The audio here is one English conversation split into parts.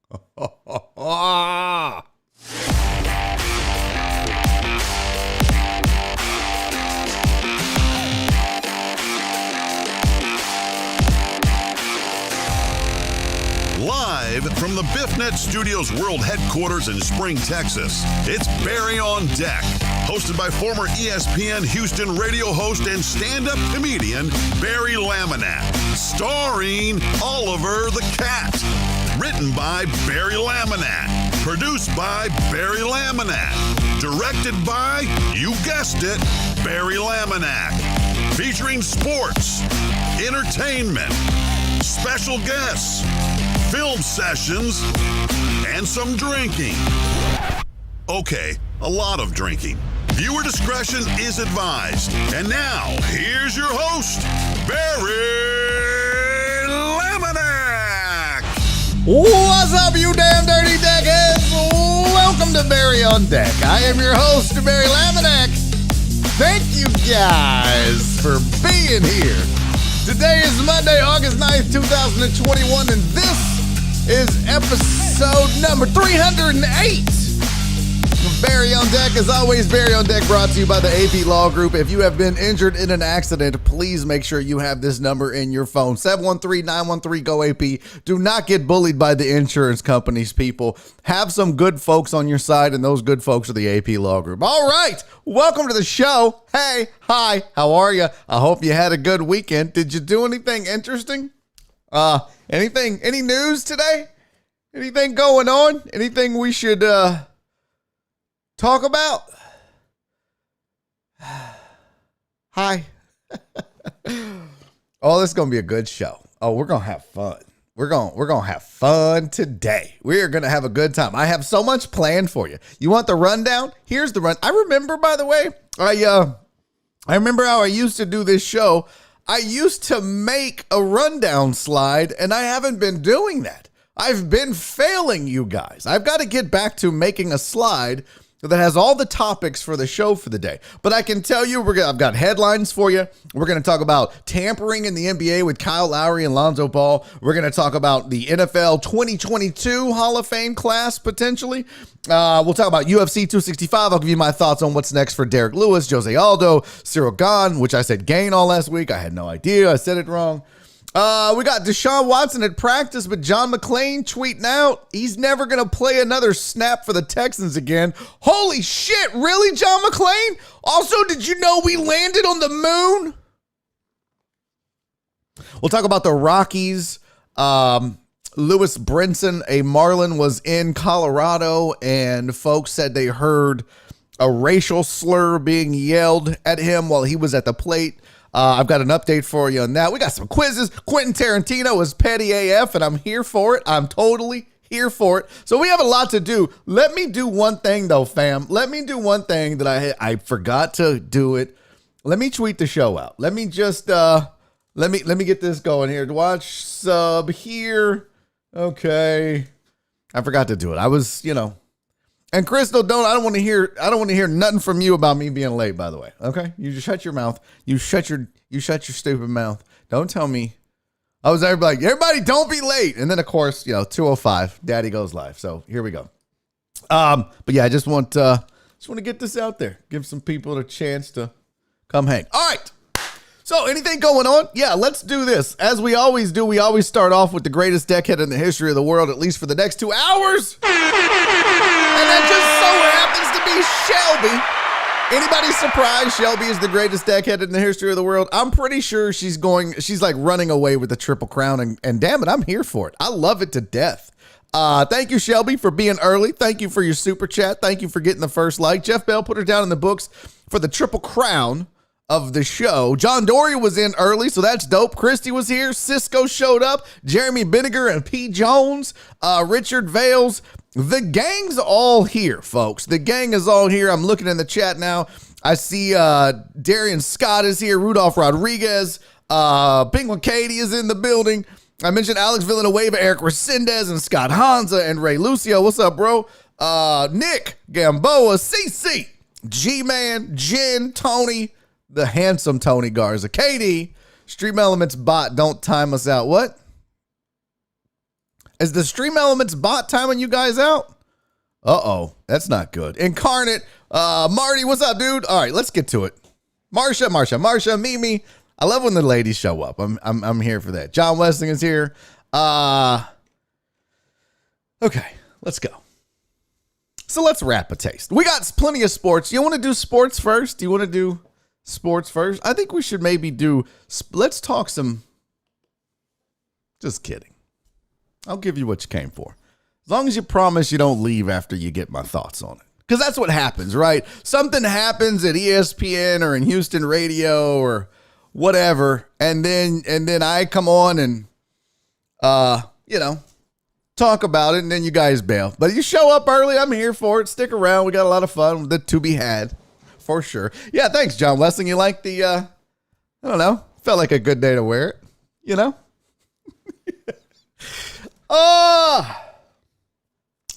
Live from the BiffNet Studios World Headquarters in Spring, Texas, it's Barry on Deck, hosted by former ESPN Houston radio host and stand-up comedian Barry Laminack, starring Oliver the Cat, written by Barry Laminack, produced by Barry Laminack, directed by, you guessed it, Barry Laminack, featuring sports, entertainment, special guests, film sessions, and some drinking. Okay, a lot of drinking. Viewer discretion is advised. And now, here's your host, Barry Laminack. What's up, you damn dirty deckheads? Welcome to Barry on Deck. I am your host, Barry Laminack. Thank you guys for being here. Today is Monday, August 9th, 2021, and this is episode number 308 of Barry on Deck. As always, Barry on Deck brought to you by the AP Law Group. If you have been injured in an accident, please make sure you have this number in your phone, 713-913-GO-AP. Do not get bullied by the insurance companies, people. Have some good folks on your side, and those good folks are the AP Law Group. All right, welcome to the show. Hey, hi, how are you? I hope you had a good weekend. Did you do anything interesting? Any news today? Anything going on? Anything we should talk about? Hi. Oh, this is going to be a good show. Oh, we're going to have fun. We're going to have fun today. We're going to have a good time. I have so much planned for you. You want the rundown? Here's the run. I remember, by the way, I remember how I used to do this show. I used to make a rundown slide, and I haven't been doing that. I've been failing you guys. I've got to get back to making a slide that has all the topics for the show for the day. But I can tell you, I've got headlines for you. We're going to talk about tampering in the NBA with Kyle Lowry and Lonzo Ball. We're going to talk about the NFL 2022 Hall of Fame class, potentially. We'll talk about UFC 265. I'll give you my thoughts on what's next for Derek Lewis, Jose Aldo, Cyril Gahn, which I said Gain all last week. I had no idea. I said it wrong. We got Deshaun Watson at practice, but John McClain tweeting out he's never going to play another snap for the Texans again. Holy shit, really, John McClain? Also, did you know we landed on the moon? We'll talk about the Rockies. Lewis Brinson, a Marlin, was in Colorado, and folks said they heard a racial slur being yelled at him while he was at the plate. I've got an update for you on that. We got some quizzes. Quentin Tarantino is petty AF, and I'm here for it. I'm totally here for it. So we have a lot to do. Let me do one thing, though, fam. Let me do one thing that I forgot to do it. Let me tweet the show out. Let me just let me get this going here. Watch sub here. Okay. I forgot to do it. I was, And Crystal, I don't want to hear nothing from you about me being late, by the way. Okay? You just shut your mouth. You shut your stupid mouth. Don't tell me. I was there like, everybody don't be late. And then of course, 2:05, Daddy goes live. So here we go. But yeah, I just want to get this out there. Give some people a chance to come hang. All right. So anything going on? Yeah, let's do this. As we always do, we always start off with the greatest deckhead in the history of the world, at least for the next 2 hours. And that just so happens to be Shelby. Anybody surprised Shelby is the greatest deckhead in the history of the world? I'm pretty sure she's like running away with the Triple Crown, and damn it, I'm here for it. I love it to death. Thank you, Shelby, for being early. Thank you for your super chat. Thank you for getting the first like. Jeff Bell put her down in the books for the Triple Crown of the show. John Dory was in early, so that's dope. Christy was here. Cisco showed up. Jeremy Binniger and P. Jones. Richard Vales. The gang's all here, folks. The gang is all here. I'm looking in the chat now. I see Darian Scott is here. Rudolph Rodriguez. Penguin Katie is in the building. I mentioned Alex Villanueva, Eric Resendez, and Scott Hanza, and Ray Lucio. What's up, bro? Nick Gamboa, CC, G-Man, Jen, Tony, the handsome Tony Garza, KD, Stream Elements bot, don't time us out. What? Is the Stream Elements bot timing you guys out? Uh-oh, that's not good. Incarnate, Marty, what's up, dude? All right, let's get to it. Marsha, Mimi. I love when the ladies show up. I'm here for that. John Westing is here. Okay, let's go. So let's wrap a taste. We got plenty of sports. You want to do sports first? I think we should maybe let's talk some. Just kidding. I'll give you what you came for. As long as you promise you don't leave after you get my thoughts on it. Because that's what happens, right? Something happens at ESPN or in Houston radio or whatever. And then I come on and, talk about it, and then you guys bail. But you show up early. I'm here for it. Stick around. We got a lot of fun to be had, for sure. Yeah, thanks, John Westing. You like the, I don't know, felt like a good day to wear it,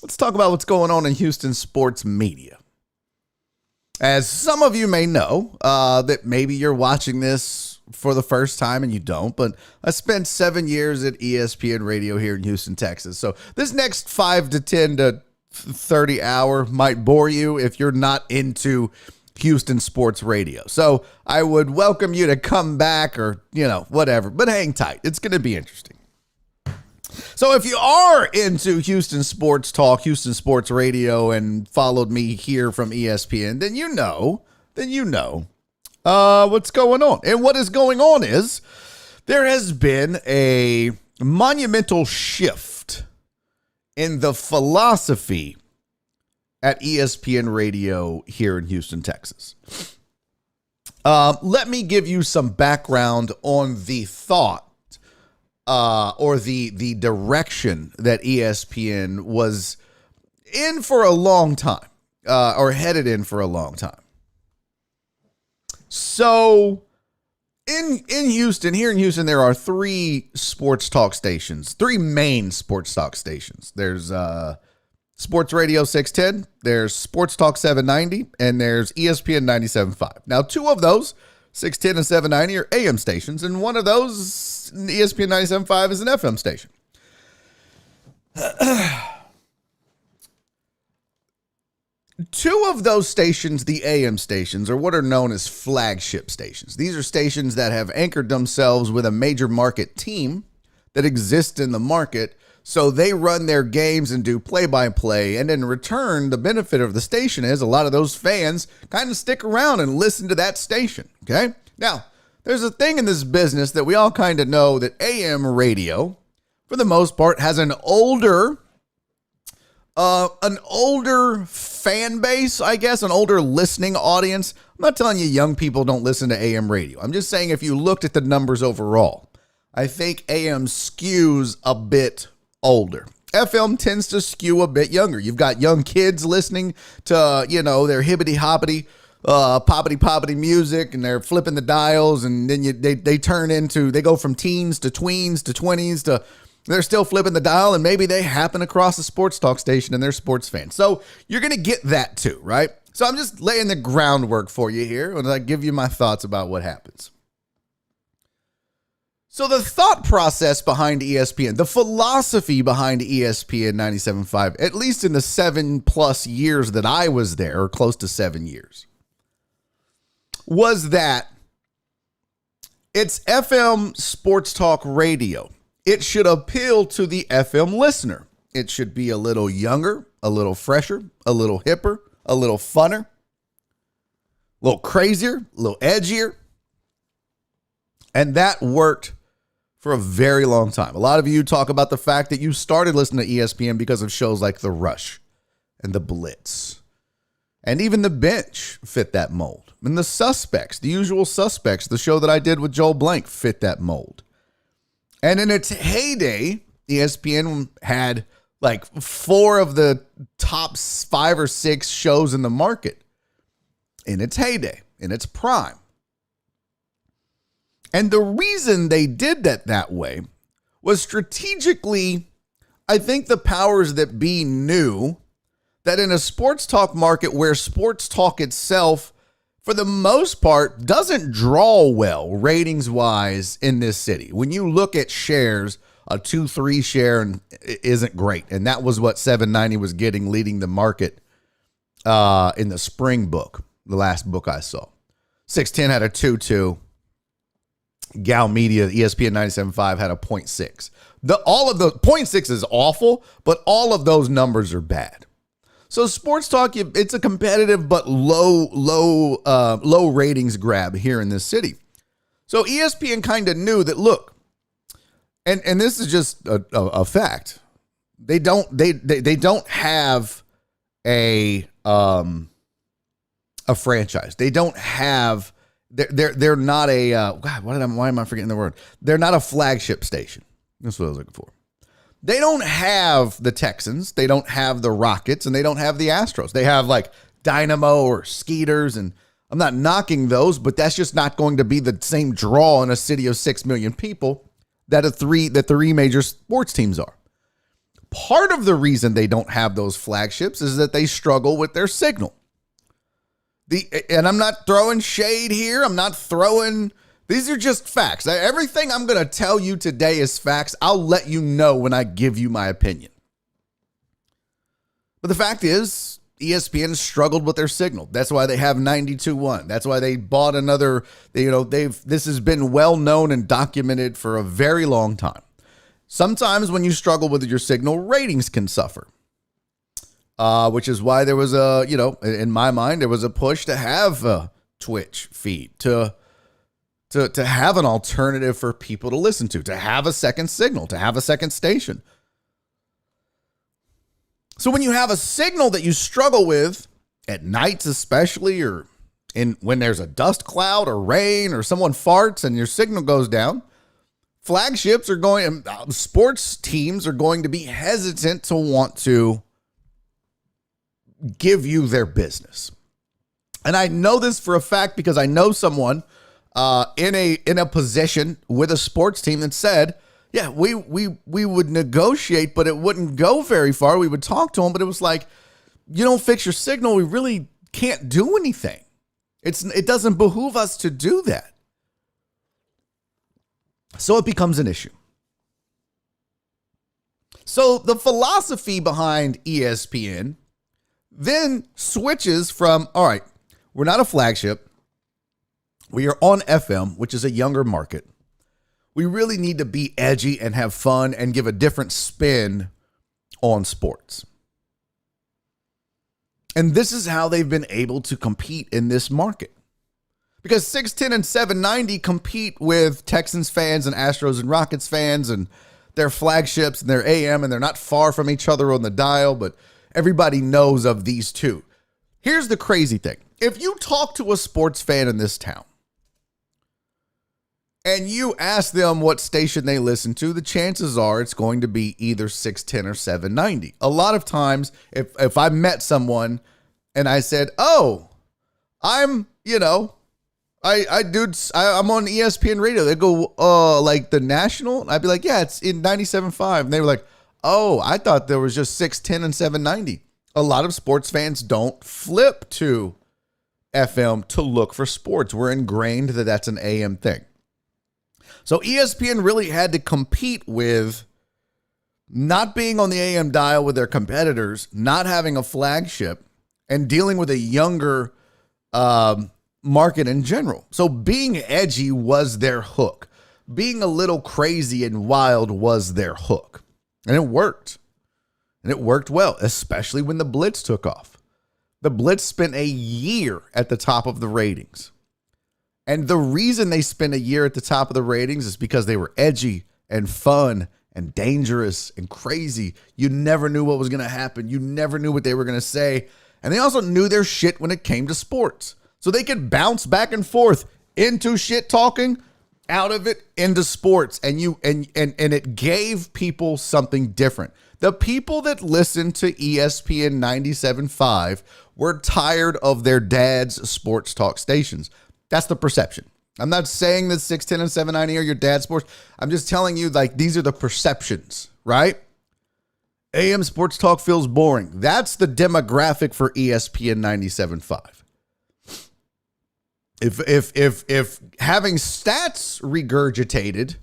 Let's talk about what's going on in Houston sports media. As some of you may know, that maybe you're watching this for the first time and you don't, but I spent 7 years at ESPN Radio here in Houston, Texas. So this next 5 to 10 to 30 hour might bore you if you're not into Houston sports radio. So I would welcome you to come back or, whatever, but hang tight. It's going to be interesting. So if you are into Houston sports talk, Houston sports radio, and followed me here from ESPN, then you know what's going on. And what is going on is there has been a monumental shift in the philosophy at ESPN Radio here in Houston, Texas. Let me give you some background on the thought or the direction that ESPN was in for a long time, or headed in for a long time. So in Houston, here in Houston, there are three sports talk stations, three main sports talk stations. There's Sports Radio 610, there's Sports Talk 790, and there's ESPN 97.5. Now, two of those, 610 and 790, are AM stations, and one of those, ESPN 97.5, is an FM station. Two of those stations, the AM stations, are what are known as flagship stations. These are stations that have anchored themselves with a major market team that exists in the market. So they run their games and do play-by-play. And in return, the benefit of the station is a lot of those fans kind of stick around and listen to that station. Okay? Now, there's a thing in this business that we all kind of know, that AM radio, for the most part, has an older fan base, I guess, an older listening audience. I'm not telling you young people don't listen to AM radio. I'm just saying if you looked at the numbers overall, I think AM skews a bit older. FM tends to skew a bit younger. You've got young kids listening to, their hibbity-hoppity, poppity-poppity music, and they're flipping the dials, and then they go from teens to tweens to 20s to... They're still flipping the dial, and maybe they happen across a sports talk station and they're sports fans. So you're going to get that too, right? So I'm just laying the groundwork for you here when I give you my thoughts about what happens. So the thought process behind ESPN, the philosophy behind ESPN 97.5, at least in the 7+ years that I was there, or close to 7 years, was that it's FM sports talk radio. It should appeal to the FM listener. It should be a little younger, a little fresher, a little hipper, a little funner, a little crazier, a little edgier. And that worked for a very long time. A lot of you talk about the fact that you started listening to ESPN because of shows like The Rush and The Blitz. And even The Bench fit that mold. And The Suspects, The Usual Suspects, the show that I did with Joel Blank, fit that mold. And in its heyday, ESPN had like 4 of the top 5 or 6 shows in the market in its heyday, in its prime. And the reason they did that way was strategically, I think the powers that be knew that in a sports talk market where sports talk itself, for the most part, doesn't draw well ratings-wise in this city. When you look at shares a 2-3 share and isn't great. And that was what 790 was getting, leading the market in the spring book, the last book I saw. 610 had a 2.2. Gal Media, ESPN 97.5 had a 0.6. All of the 0.6 is awful, but all of those numbers are bad. So Sports Talk, it's a competitive but low ratings grab here in this city. So ESPN kind of knew that, look, and this is just a fact. They don't have a franchise. They don't have they're not a God, why am I forgetting the word? They're not a flagship station. That's what I was looking for. They don't have the Texans, they don't have the Rockets, and they don't have the Astros. They have like Dynamo or Skeeters, and I'm not knocking those, but that's just not going to be the same draw in a city of 6 million people that the three major sports teams are. Part of the reason they don't have those flagships is that they struggle with their signal. And I'm not throwing shade here. These are just facts. Everything I'm going to tell you today is facts. I'll let you know when I give you my opinion. But the fact is, ESPN struggled with their signal. That's why they have 92.1. That's why they bought another, this has been well known and documented for a very long time. Sometimes when you struggle with your signal, ratings can suffer. Which is why there was in my mind, there was a push to have a Twitch feed, to have an alternative for people to listen to have a second signal, to have a second station. So when you have a signal that you struggle with at nights, especially, or when there's a dust cloud or rain or someone farts and your signal goes down, sports teams are going to be hesitant to want to give you their business. And I know this for a fact because I know someone in a position with a sports team that said, yeah, we would negotiate, but it wouldn't go very far. We would talk to them, but it was like, you don't fix your signal, we really can't do anything. It doesn't behoove us to do that. So it becomes an issue. So the philosophy behind ESPN then switches from, all right, we're not a flagship. We are on FM, which is a younger market. We really need to be edgy and have fun and give a different spin on sports. And this is how they've been able to compete in this market. Because 610 and 790 compete with Texans fans and Astros and Rockets fans and their flagships and their AM, and they're not far from each other on the dial, but everybody knows of these two. Here's the crazy thing. If you talk to a sports fan in this town and you ask them what station they listen to, the chances are it's going to be either 610 or 790. A lot of times, if I met someone and I said, oh, I'm on ESPN radio, they go, like the national? I'd be like, yeah, it's in 97.5. And they were like, oh, I thought there was just 610 and 790. A lot of sports fans don't flip to FM to look for sports. We're ingrained that that's an AM thing. So ESPN really had to compete with not being on the AM dial with their competitors, not having a flagship, and dealing with a younger market in general. So being edgy was their hook. Being a little crazy and wild was their hook. And it worked. And it worked well, especially when the Blitz took off. The Blitz spent a year at the top of the ratings. And the reason they spent a year at the top of the ratings is because they were edgy and fun and dangerous and crazy. You never knew what was going to happen. You never knew what they were going to say. And they also knew their shit when it came to sports. So they could bounce back and forth into shit talking, out of it into sports, and it gave people something different. The people that listened to ESPN 97.5 were tired of their dad's sports talk stations. That's the perception. I'm not saying that 610 and 790 are your dad's sports. I'm just telling you, like, these are the perceptions, right? AM sports talk feels boring. That's the demographic for ESPN 97.5. If having stats regurgitated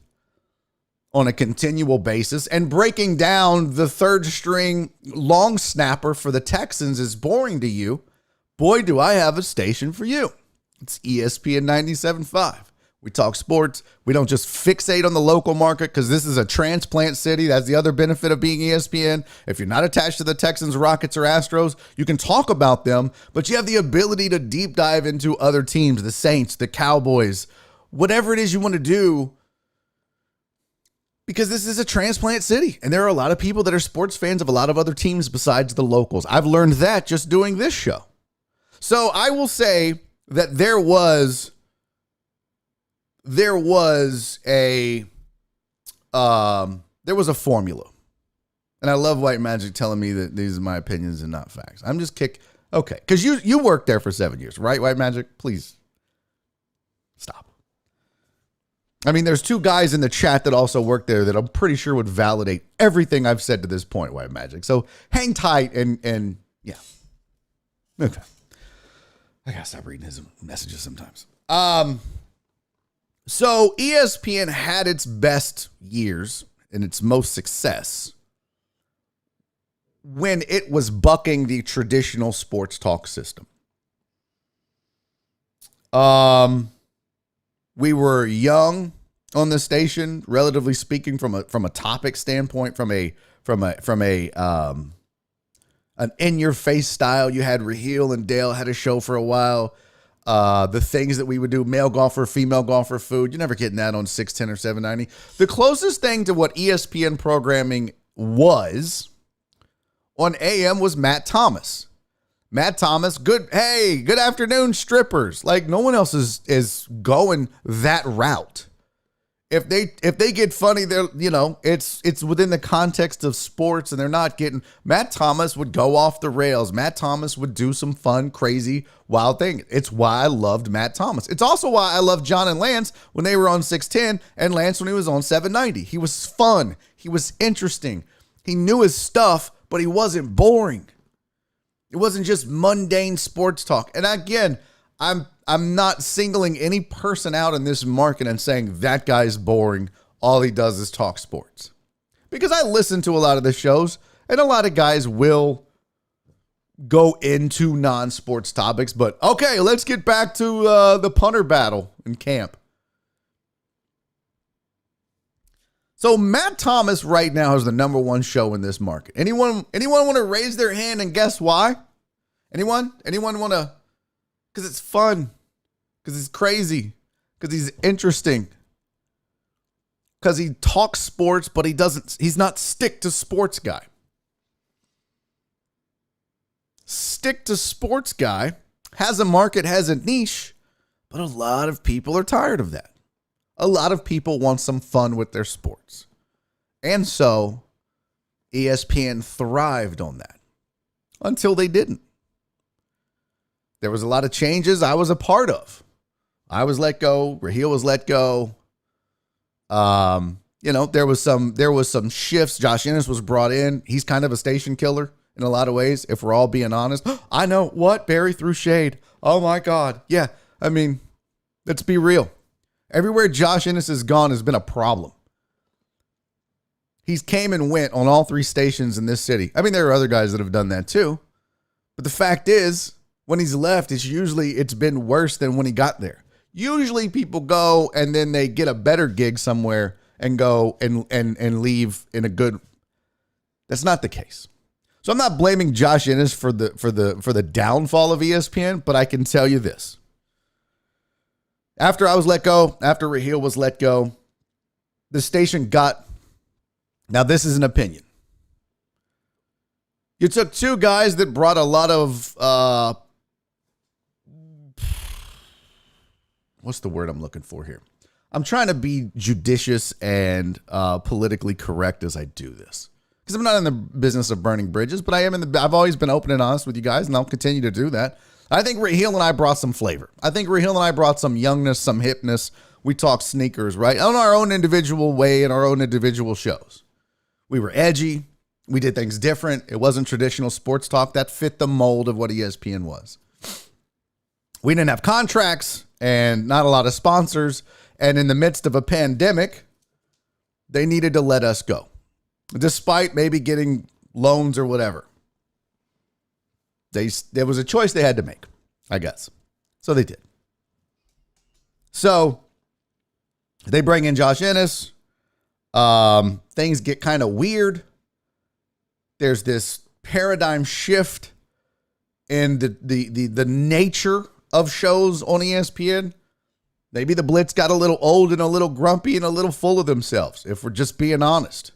on a continual basis, and breaking down the third string long snapper for the Texans is boring to you, boy, do I have a station for you. It's ESPN 97.5. We talk sports. We don't just fixate on the local market because this is a transplant city. That's the other benefit of being ESPN. If you're not attached to the Texans, Rockets, or Astros, you can talk about them, but you have the ability to deep dive into other teams, the Saints, the Cowboys, whatever it is you want to do, because this is a transplant city. And there are a lot of people that are sports fans of a lot of other teams besides the locals. I've learned that just doing this show. So I will say that there was a formula. And I love White Magic telling me that these are my opinions and not facts. I'm just okay. Because you worked there for 7 years, right, White Magic? Please stop. I mean, there's two guys in the chat that also work there that I'm pretty sure would validate everything I've said to this point, White Magic. So hang tight and yeah. Okay. I gotta stop reading his messages sometimes. So ESPN had its best years and its most success when it was bucking the traditional sports talk system. We were young on the station, relatively speaking, from a topic standpoint, from an in-your-face style. You had Raheel and Dale had a show for a while. The things that we would do, male golfer, female golfer, food. You're never getting that on 610 or 790. The closest thing to what ESPN programming was on AM was Matt Thomas. Matt Thomas, good afternoon, strippers. Like, no one else is going that route. If they get funny, they're, it's within the context of sports, and they're not getting. Matt Thomas would go off the rails. Matt Thomas would do some fun, crazy, wild thing. It's why I loved Matt Thomas. It's also why I loved John and Lance when they were on 610 and Lance when he was on 790. He was fun. He was interesting. He knew his stuff, but he wasn't boring. It wasn't just mundane sports talk. And again, I'm not singling any person out in this market and saying that guy's boring. All he does is talk sports. Because I listen to a lot of the shows, and a lot of guys will go into non-sports topics. But okay, let's get back to the punter battle in camp. So Matt Thomas right now is the number one show in this market. Anyone want to raise their hand and guess why? Anyone want to? Because it's fun. Because he's crazy. Because he's interesting. Because he talks sports, but he's not stick to sports guy. Stick to sports guy has a market, has a niche, but a lot of people are tired of that. A lot of people want some fun with their sports. And so ESPN thrived on that until they didn't. There was a lot of changes I was a part of. I was let go. Raheel was let go. There was some shifts. Josh Ennis was brought in. He's kind of a station killer in a lot of ways, if we're all being honest. I know what Barry threw shade. Oh my God. Yeah. I mean, let's be real. Everywhere Josh Ennis has gone has been a problem. He's came and went on all three stations in this city. I mean, there are other guys that have done that too. But the fact is, when he's left, it's been worse than when he got there. Usually people go and then they get a better gig somewhere and go and leave in a good. That's not the case. So I'm not blaming Josh Ennis for the downfall of ESPN, but I can tell you this. After I was let go, after Raheel was let go, the station got. Now this is an opinion. You took two guys that brought a lot of what's the word I'm looking for here? I'm trying to be judicious and politically correct as I do this. Because I'm not in the business of burning bridges, but I've always been open and honest with you guys, and I'll continue to do that. I think Raheel and I brought some flavor. I think Raheel and I brought some youngness, some hipness. We talked sneakers, right? On our own individual way in our own individual shows. We were edgy. We did things different. It wasn't traditional sports talk. That fit the mold of what ESPN was. We didn't have contracts and not a lot of sponsors. And in the midst of a pandemic, They needed to let us go, despite maybe getting loans or whatever. There was a choice they had to make, I guess. So they did. So they bring in Josh Ennis. Things get kind of weird. There's this paradigm shift in the nature of shows on ESPN. Maybe the Blitz got a little old and a little grumpy and a little full of themselves, if we're just being honest.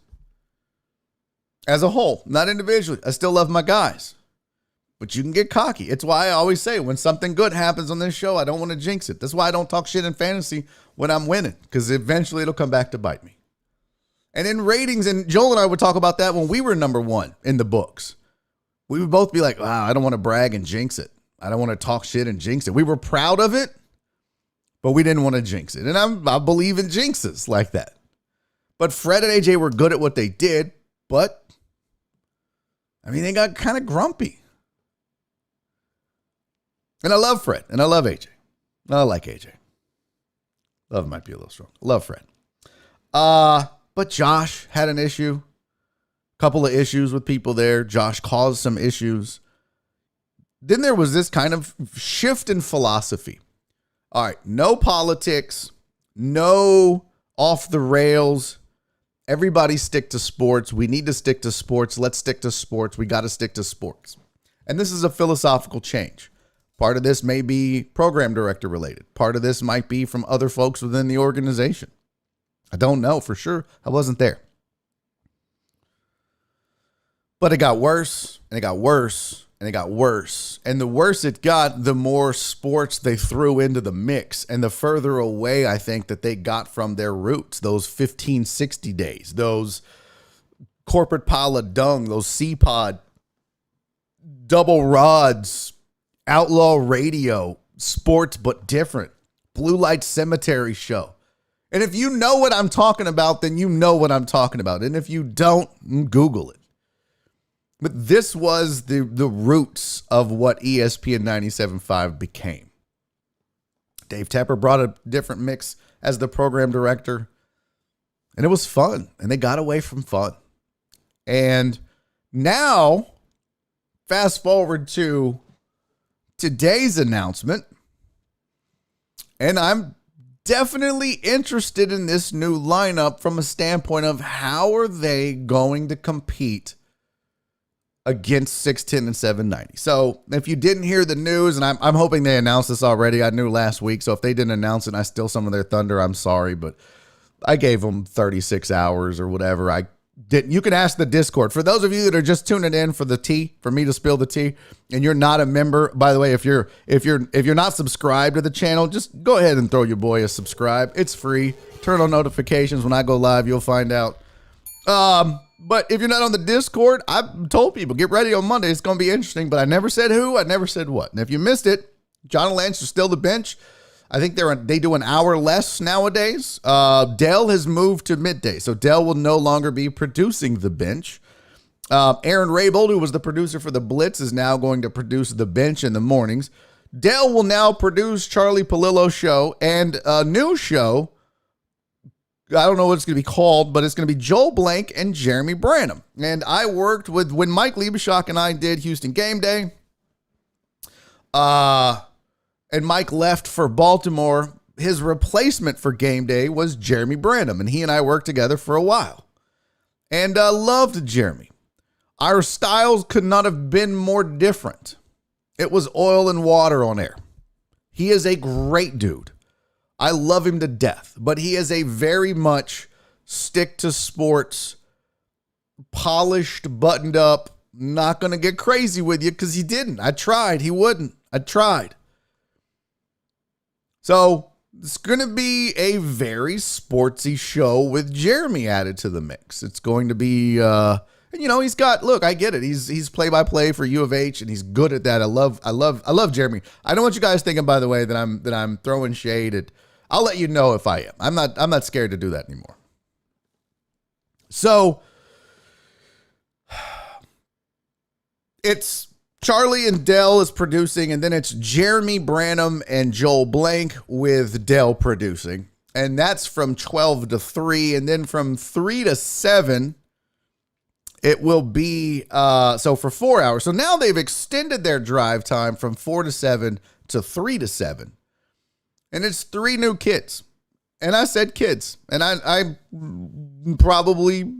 As a whole, not individually. I still love my guys. But you can get cocky. It's why I always say when something good happens on this show, I don't want to jinx it. That's why I don't talk shit in fantasy when I'm winning, because eventually it'll come back to bite me. And in ratings, and Joel and I would talk about that when we were number one in the books. We would both be like, wow, I don't want to brag and jinx it. I don't want to talk shit and jinx it. We were proud of it, but we didn't want to jinx it. And I believe in jinxes like that. But Fred and AJ were good at what they did, but I mean, they got kind of grumpy. And I love Fred, and I love AJ. I like AJ. Love might be a little strong. Love Fred. But Josh had an issue. Couple of issues with people there. Josh caused some issues. Then there was this kind of shift in philosophy. All right, no politics, no off the rails. Everybody stick to sports. We need to stick to sports. Let's stick to sports. We got to stick to sports. And this is a philosophical change. Part of this may be program director related. Part of this might be from other folks within the organization. I don't know for sure. I wasn't there. But it got worse, and it got worse, and it got worse. And the worse it got, the more sports they threw into the mix. And the further away I think that they got from their roots, those 15, 60 days, those corporate pile of dung, those C-Pod, double rods, outlaw radio, sports but different, Blue Light Cemetery show. And if you know what I'm talking about, then you know what I'm talking about. And if you don't, Google it. But this was the roots of what ESPN 97.5 became. Dave Tepper brought a different mix as the program director. And it was fun. And they got away from fun. And now, fast forward to today's announcement. And I'm definitely interested in this new lineup from a standpoint of how are they going to compete against 610 and 790. So if you didn't hear the news, and I'm hoping they announced this already. I knew last week. So if they didn't announce it and I steal some of their thunder, I'm sorry. But I gave them 36 hours or whatever. I didn't. You can ask the Discord. For those of you that are just tuning in for the tea, for me to spill the tea, and you're not a member, by the way, if you're not subscribed to the channel, just go ahead and throw your boy a subscribe. It's free. Turn on notifications. When I go live, you'll find out. But if you're not on the Discord, I've told people, get ready on Monday. It's going to be interesting, but I never said who. I never said what. And if you missed it, John and Lance are still the bench. I think they do an hour less nowadays. Dell has moved to midday, so Dell will no longer be producing the bench. Aaron Raybold, who was the producer for the Blitz, is now going to produce the bench in the mornings. Dell will now produce Charlie Palillo's show and a new show. I don't know what it's going to be called, but it's going to be Joel Blank and Jeremy Branham. And I worked with, when Mike Liebeshock and I did Houston Game Day, and Mike left for Baltimore, his replacement for Game Day was Jeremy Branham, and he and I worked together for a while. And I loved Jeremy. Our styles could not have been more different. It was oil and water on air. He is a great dude. I love him to death, but he is a very much stick to sports, polished, buttoned up, not going to get crazy with you because he didn't. I tried. He wouldn't. I tried. So it's going to be a very sportsy show with Jeremy added to the mix. It's going to be, he's got, look, I get it. He's play-by-play for U of H, and he's good at that. I love Jeremy. I know what you guys thinking, by the way, that I'm throwing shade at. I'll let you know if I am. I'm not scared to do that anymore. So it's Charlie and Dell is producing, and then it's Jeremy Branham and Joel Blank with Dell producing. and that's from 12 to 3. And then from 3 to 7, it will be, so for 4 hours. So now they've extended their drive time from 4 to 7 to 3 to 7. And it's 3 new kids. And I said kids. And I probably,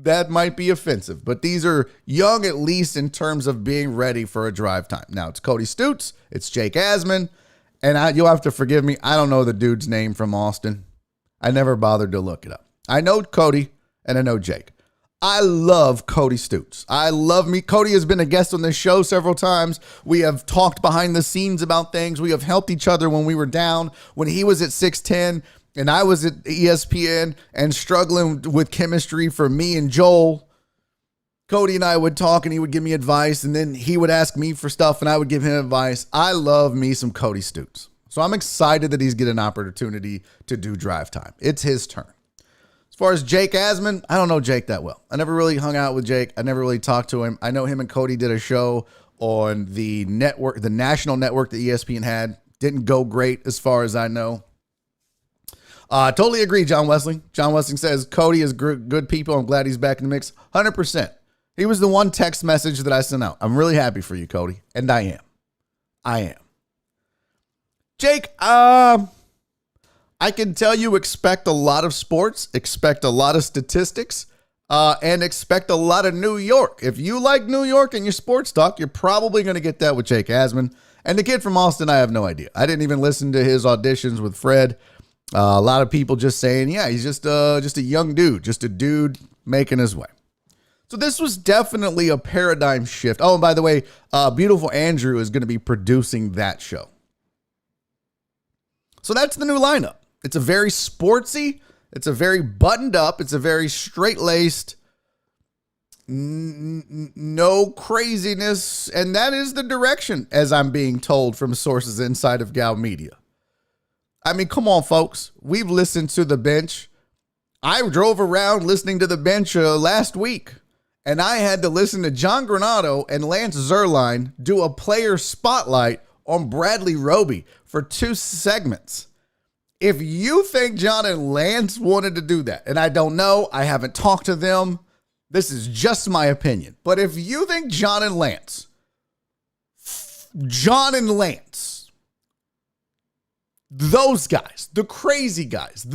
that might be offensive. But these are young, at least in terms of being ready for a drive time. Now, it's Cody Stutes. It's Jake Asman. And you'll have to forgive me. I don't know the dude's name from Austin. I never bothered to look it up. I know Cody and I know Jake. I love Cody Stutes. I love me. Cody has been a guest on this show several times. We have talked behind the scenes about things. We have helped each other when we were down, when he was at 610 and I was at ESPN and struggling with chemistry for me and Joel. Cody and I would talk and he would give me advice and then he would ask me for stuff and I would give him advice. I love me some Cody Stutes. So I'm excited that he's getting an opportunity to do drive time. It's his turn. As far as Jake Asman, I don't know Jake that well. I never really hung out with Jake. I never really talked to him. I know him and Cody did a show on the network, the national network that ESPN had. Didn't go great as far as I know. Totally agree, John Wesley. John Wesley says Cody is good people. I'm glad he's back in the mix. 100%. He was the one text message that I sent out. I'm really happy for you, Cody. And I am. Jake, I can tell you expect a lot of sports, expect a lot of statistics, and expect a lot of New York. If you like New York and your sports talk, you're probably going to get that with Jake Asman. And the kid from Austin, I have no idea. I didn't even listen to his auditions with Fred. A lot of people just saying, yeah, he's just a young dude, just a dude making his way. So this was definitely a paradigm shift. Oh, and by the way, Beautiful Andrew is going to be producing that show. So that's the new lineup. It's a very sportsy, it's a very buttoned up, it's a very straight-laced, no craziness, and that is the direction, as I'm being told from sources inside of Gal Media. I mean, come on, folks. We've listened to The Bench. I drove around listening to The Bench last week, and I had to listen to John Granado and Lance Zierlein do a player spotlight on Bradley Roby for 2 segments. If you think John and Lance wanted to do that, and I don't know, I haven't talked to them, this is just my opinion. But if you think John and Lance, those guys, the crazy guys,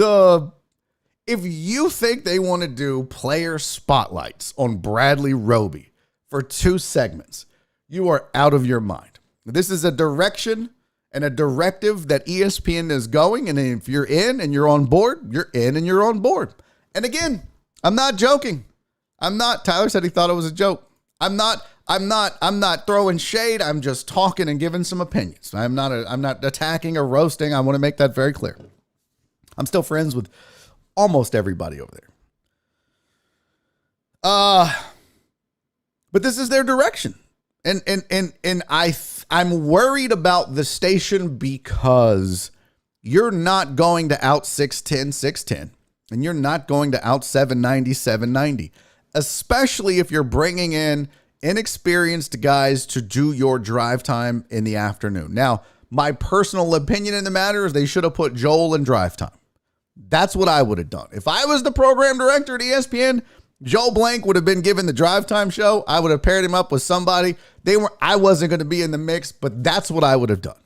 if you think they want to do player spotlights on Bradley Roby for 2 segments, you are out of your mind. This is a direction and a directive that ESPN is going. And if you're in and you're on board, you're in and you're on board. And again, I'm not joking. Tyler said he thought it was a joke. I'm not throwing shade. I'm just talking and giving some opinions. I'm not attacking or roasting. I want to make that very clear. I'm still friends with almost everybody over there. But this is their direction. And I'm worried about the station because you're not going to out 610, and you're not going to out 790, especially if you're bringing in inexperienced guys to do your drive time in the afternoon. Now, my personal opinion in the matter is they should have put Joel in drive time. That's what I would have done. If I was the program director at ESPN, Joel Blank would have been given the drive time show. I would have paired him up with somebody. I wasn't going to be in the mix, but that's what I would have done.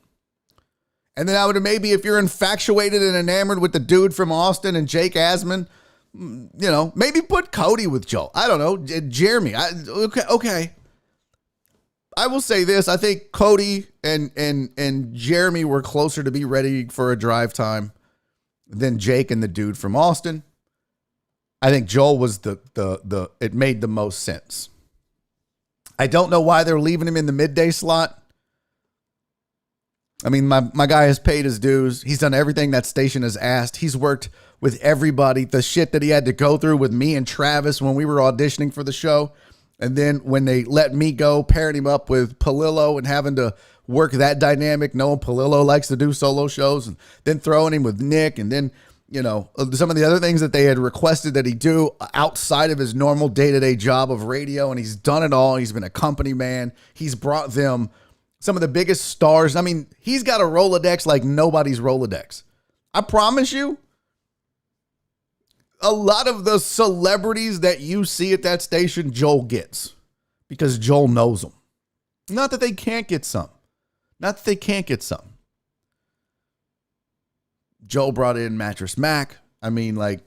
And then I would have maybe, if you're infatuated and enamored with the dude from Austin and Jake Asman, maybe put Cody with Joel. I don't know. Jeremy. Okay. I will say this. I think Cody and Jeremy were closer to be ready for a drive than Jake and the dude from Austin. I think Joel was it made the most sense. I don't know why they're leaving him in the midday slot. I mean, my guy has paid his dues. He's done everything that station has asked. He's worked with everybody. The shit that he had to go through with me and Travis when we were auditioning for the show. And then when they let me go, pairing him up with Palillo and having to work that dynamic, knowing Palillo likes to do solo shows, and then throwing him with Nick, and then, some of the other things that they had requested that he do outside of his normal day-to-day job of radio, and he's done it all. He's been a company man. He's brought them some of the biggest stars. I mean, he's got a Rolodex like nobody's Rolodex. I promise you, a lot of the celebrities that you see at that station, Joel gets because Joel knows them. Not that they can't get some. Not that they can't get some. Joel brought in Mattress Mac. I mean, like,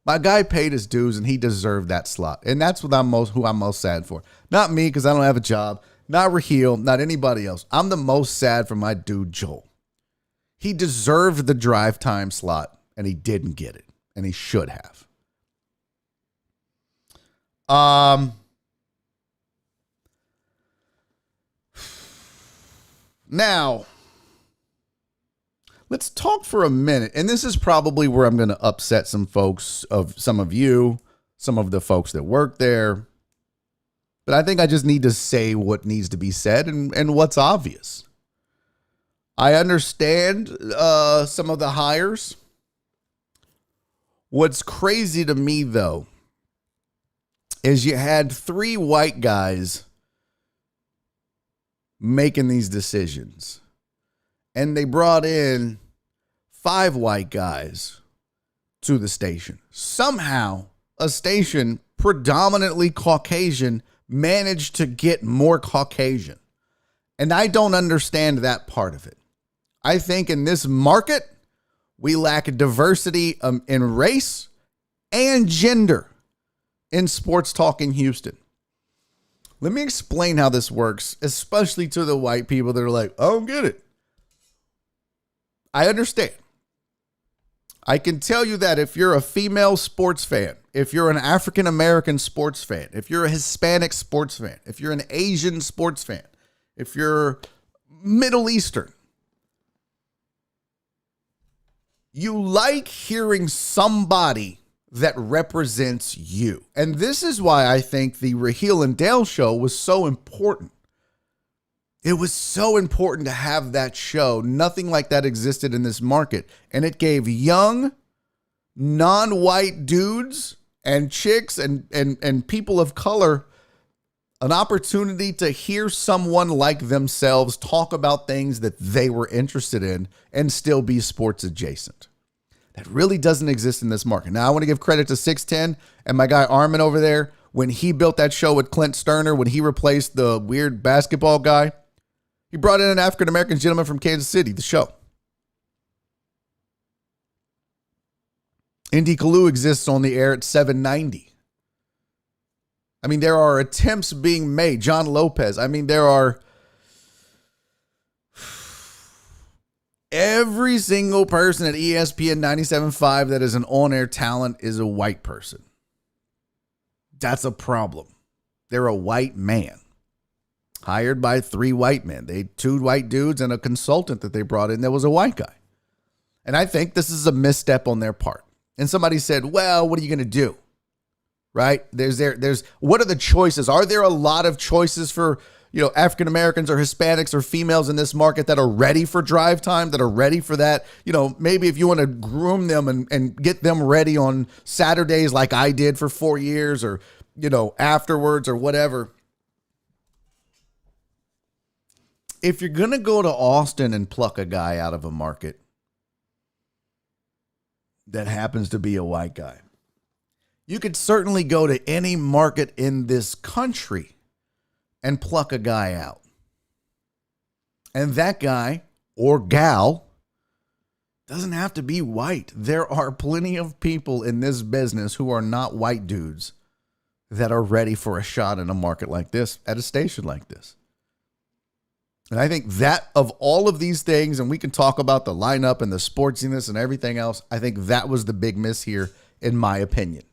my guy paid his dues and he deserved that slot. And that's what who I'm most sad for. Not me, because I don't have a job. Not Raheel. Not anybody else. I'm the most sad for my dude, Joel. He deserved the drive time slot and he didn't get it. And he should have. Now, let's talk for a minute. And this is probably where I'm going to upset some folks, some of you, some of the folks that work there. But I think I just need to say what needs to be said and what's obvious. I understand some of the hires. What's crazy to me, though, is you had 3 white guys making these decisions. And they brought in 5 white guys to the station. Somehow, a station predominantly Caucasian managed to get more Caucasian. And I don't understand that part of it. I think in this market, we lack diversity in race and gender in sports talk in Houston. Let me explain how this works, especially to the white people that are like, I don't get it. I understand. I can tell you that if you're a female sports fan, if you're an African American sports fan, if you're a Hispanic sports fan, if you're an Asian sports fan, if you're Middle Eastern, you like hearing somebody that represents you. And this is why I think the Raheel and Dale show was so important. It was so important to have that show. Nothing like that existed in this market. And it gave young, non-white dudes and chicks and people of color an opportunity to hear someone like themselves talk about things that they were interested in and still be sports adjacent. That really doesn't exist in this market. Now, I want to give credit to 610 and my guy Armin over there. When he built that show with Clint Sterner, when he replaced the weird basketball guy, he brought in an African-American gentleman from Kansas City, the show. Indy Kalu exists on the air at 790. I mean, there are attempts being made. John Lopez. I mean, there are every single person at ESPN 97.5 that is an on-air talent is a white person. That's a problem. They're a white man hired by 3 white men. They 2 white dudes and a consultant that they brought in that was a white guy. And I think this is a misstep on their part. And somebody said, well, what are you going to do? Right? There's what are the choices? Are there a lot of choices for, African Americans or Hispanics or females in this market that are ready for drive time, that are ready for that? Maybe if you want to groom them and get them ready on Saturdays like I did for 4 years or, afterwards or whatever. If you're going to go to Austin and pluck a guy out of a market that happens to be a white guy, you could certainly go to any market in this country and pluck a guy out. And that guy or gal doesn't have to be white. There are plenty of people in this business who are not white dudes that are ready for a shot in a market like this, at a station like this. And I think that of all of these things, and we can talk about the lineup and the sportsiness and everything else, I think that was the big miss here, in my opinion.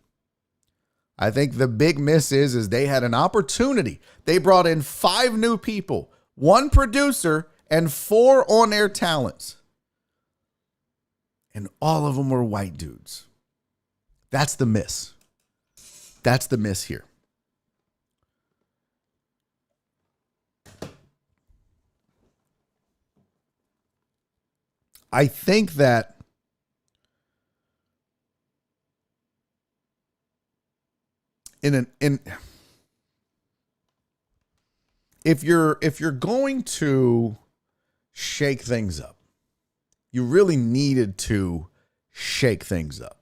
I think the big miss is they had an opportunity. They brought in 5 new people, 1 producer, and 4 on-air talents. And all of them were white dudes. That's the miss. That's the miss here. I think that if you're going to shake things up, you really needed to shake things up.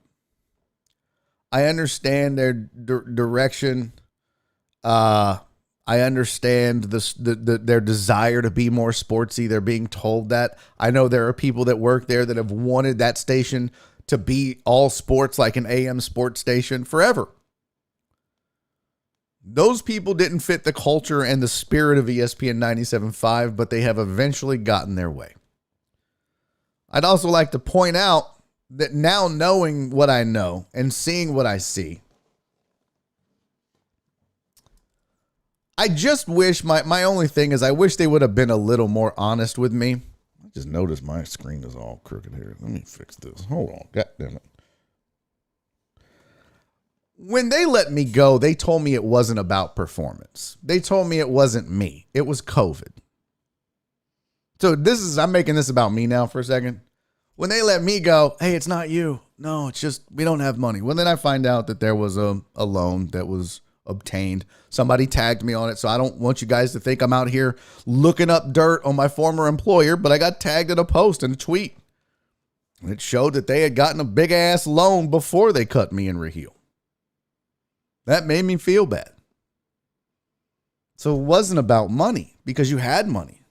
I understand their direction. I understand their desire to be more sportsy. They're being told that. I know there are people that work there that have wanted that station to be all sports, like an AM sports station forever. Those people didn't fit the culture and the spirit of ESPN 97.5, but they have eventually gotten their way. I'd also like to point out that now, knowing what I know and seeing what I see, I just wish, my only thing is I wish they would have been a little more honest with me. I just noticed my screen is all crooked here. Let me fix this. Hold on. God damn it. When they let me go, they told me it wasn't about performance. They told me it wasn't me. It was COVID. So I'm making this about me now for a second. When they let me go, hey, it's not you. No, it's just, we don't have money. Well, then I find out that there was a loan that was obtained. Somebody tagged me on it. So I don't want you guys to think I'm out here looking up dirt on my former employer, but I got tagged in a post and a tweet. And it showed that they had gotten a big ass loan before they cut me and Raheel. That made me feel bad. So it wasn't about money because you had money.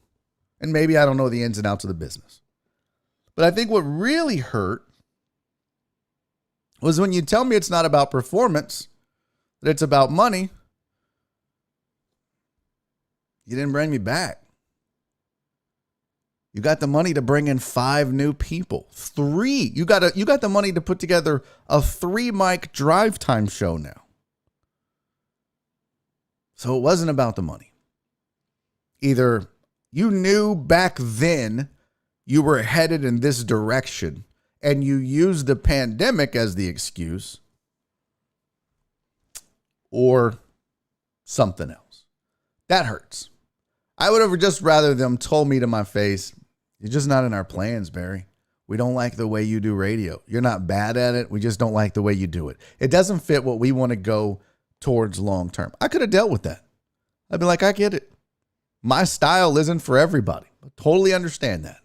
And maybe I don't know the ins and outs of the business. But I think what really hurt was when you tell me it's not about performance, that it's about money, you didn't bring me back. You got the money to bring in 5 new people. 3. You got the money to put together a 3-mic drive time show now. So it wasn't about the money. Either you knew back then you were headed in this direction and you used the pandemic as the excuse, or something else. That hurts. I would have just rather them told me to my face, you're just not in our plans, Barry. We don't like the way you do radio. You're not bad at it. We just don't like the way you do it. It doesn't fit what we want to go towards long term. I could have dealt with that. I'd be like, I get it. My style isn't for everybody. I totally understand that.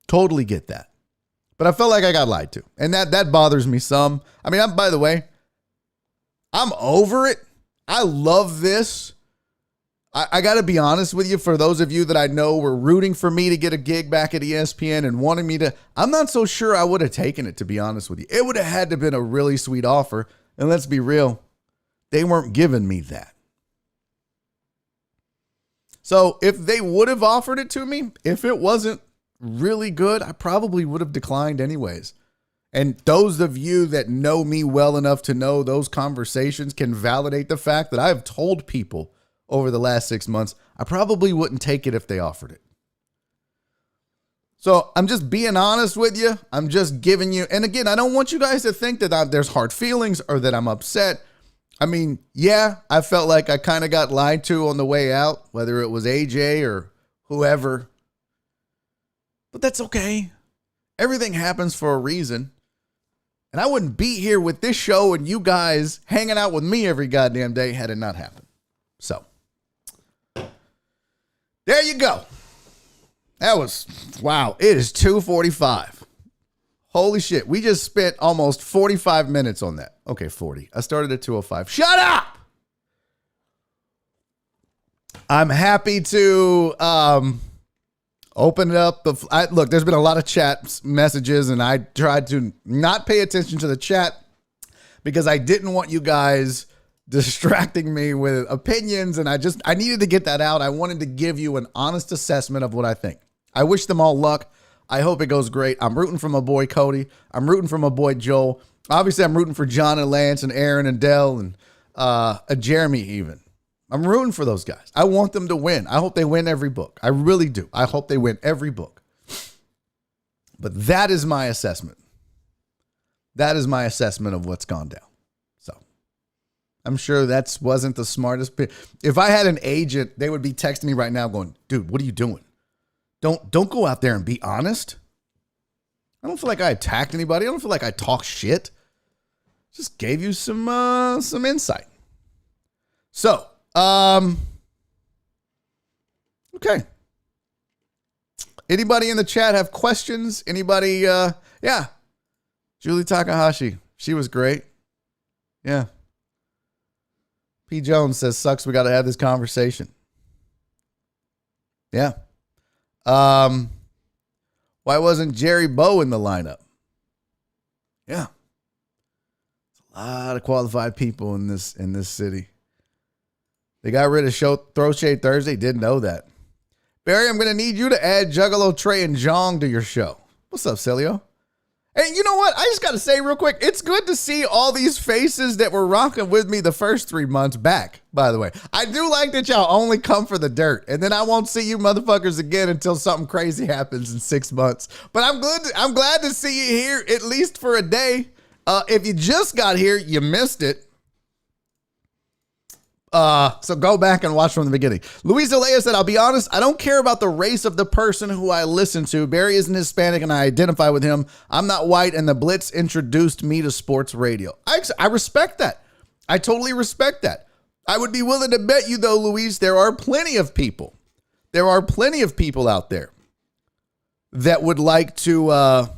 Totally get that. But I felt like I got lied to. And that bothers me some. I mean, by the way, I'm over it. I love this. I got to be honest with you. For those of you that I know were rooting for me to get a gig back at ESPN and wanting me to, I'm not so sure I would have taken it, to be honest with you. It would have had to have been a really sweet offer. And let's be real, they weren't giving me that. So if they would have offered it to me, if it wasn't really good, I probably would have declined anyways. And those of you that know me well enough to know those conversations can validate the fact that I've told people over the last 6 months, I probably wouldn't take it if they offered it. So I'm just being honest with you. I'm just giving you, and again, I don't want you guys to think that there's hard feelings or that I'm upset. I mean, yeah, I felt like I kind of got lied to on the way out, whether it was AJ or whoever. But that's okay. Everything happens for a reason. And I wouldn't be here with this show and you guys hanging out with me every goddamn day had it not happened. So, there you go. That was, wow, it is 2:45. Holy shit, we just spent almost 45 minutes on that. Okay, 40. I started at 2:05. Shut up! I'm happy to open it up. Look, there's been a lot of chat messages, and I tried to not pay attention to the chat because I didn't want you guys distracting me with opinions, and I needed to get that out. I wanted to give you an honest assessment of what I think. I wish them all luck. I hope it goes great. I'm rooting for my boy Cody. I'm rooting for my boy Joel. Obviously, I'm rooting for John and Lance and Aaron and Dell and Jeremy even. I'm rooting for those guys. I want them to win. I hope they win every book. I really do. I hope they win every book. But that is my assessment. That is my assessment of what's gone down. So I'm sure that wasn't the smartest. If I had an agent, they would be texting me right now going, dude, what are you doing? Don't go out there and be honest. I don't feel like I attacked anybody. I don't feel like I talk shit. Just gave you some insight. So, okay. Anybody in the chat have questions? Anybody? Yeah. Julie Takahashi. She was great. Yeah. P. Jones says, sucks. We got to have this conversation. Yeah. Why wasn't Jerry Bow in the lineup? Yeah. A lot of qualified people in this city. They got rid of Throw Shade Thursday. Didn't know that. Barry, I'm going to need you to add Juggalo Trey and Jong to your show. What's up, Celio? And you know what? I just got to say real quick, it's good to see all these faces that were rocking with me the first 3 months back, by the way. I do like that y'all only come for the dirt, and then I won't see you motherfuckers again until something crazy happens in 6 months. But I'm glad to see you here at least for a day. If you just got here, you missed it. So go back and watch from the beginning. Luis Alea said, I'll be honest, I don't care about the race of the person who I listen to. Barry isn't Hispanic and I identify with him. I'm not white and the Blitz introduced me to sports radio. I respect that. I totally respect that. I would be willing to bet you though, Luis, there are plenty of people out there that would like to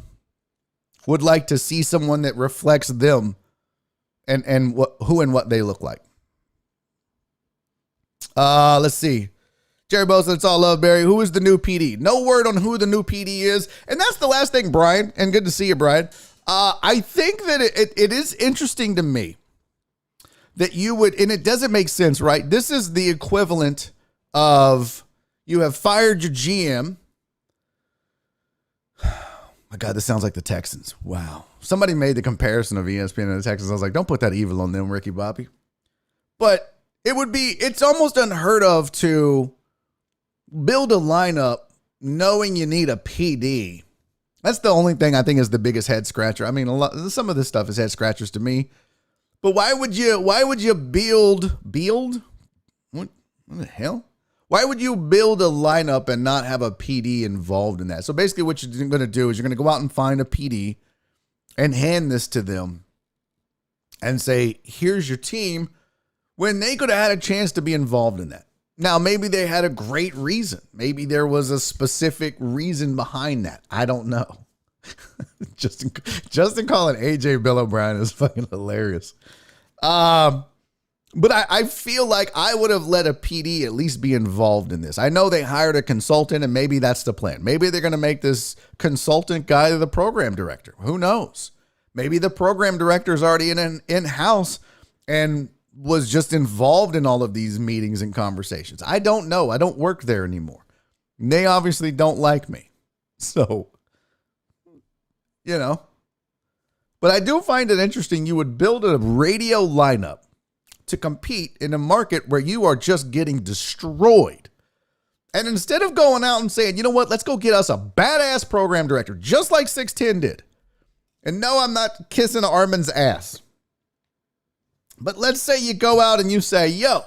see someone that reflects them and who and what they look like. Let's see. Jerry Bo said, it's all love, Barry. Who is the new PD? No word on who the new PD is. And that's the last thing, Brian. And good to see you, Brian. I think that it is interesting to me that you would, and it doesn't make sense, right? This is the equivalent of you have fired your GM. My God, this sounds like the Texans. Wow. Somebody made the comparison of ESPN and the Texans. I was like, don't put that evil on them, Ricky Bobby. But it's almost unheard of to build a lineup knowing you need a PD. That's the only thing I think is the biggest head scratcher. I mean, some of this stuff is head scratchers to me. But why would you build what the hell? Why would you build a lineup and not have a PD involved in that? So basically what you're going to do is you're going to go out and find a PD and hand this to them and say, here's your team. When they could have had a chance to be involved in that. Now, maybe they had a great reason. Maybe there was a specific reason behind that. I don't know. Justin calling AJ Bill O'Brien is fucking hilarious. But I feel like I would have let a PD at least be involved in this. I know they hired a consultant, and maybe that's the plan. Maybe they're going to make this consultant guy the program director. Who knows? Maybe the program director is already in-house and was just involved in all of these meetings and conversations. I don't know. I don't work there anymore. They obviously don't like me. So, but I do find it interesting. You would build a radio lineup to compete in a market where you are just getting destroyed. And instead of going out and saying, you know what, let's go get us a badass program director, just like 610 did. And no, I'm not kissing Armin's ass. But let's say you go out and you say, yo,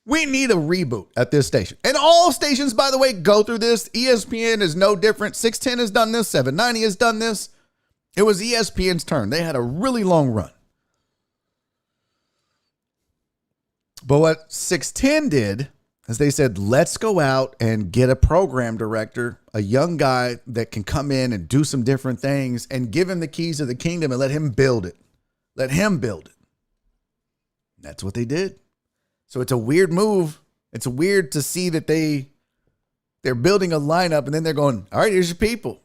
we need a reboot at this station. And all stations, by the way, go through this. ESPN is no different. 610 has done this. 790 has done this. It was ESPN's turn. They had a really long run. But what 610 did is they said, let's go out and get a program director, a young guy that can come in and do some different things and give him the keys of the kingdom and let him build it. Let him build it. That's what they did. So it's a weird move. It's weird to see that they're building a lineup and then they're going, all right, here's your people.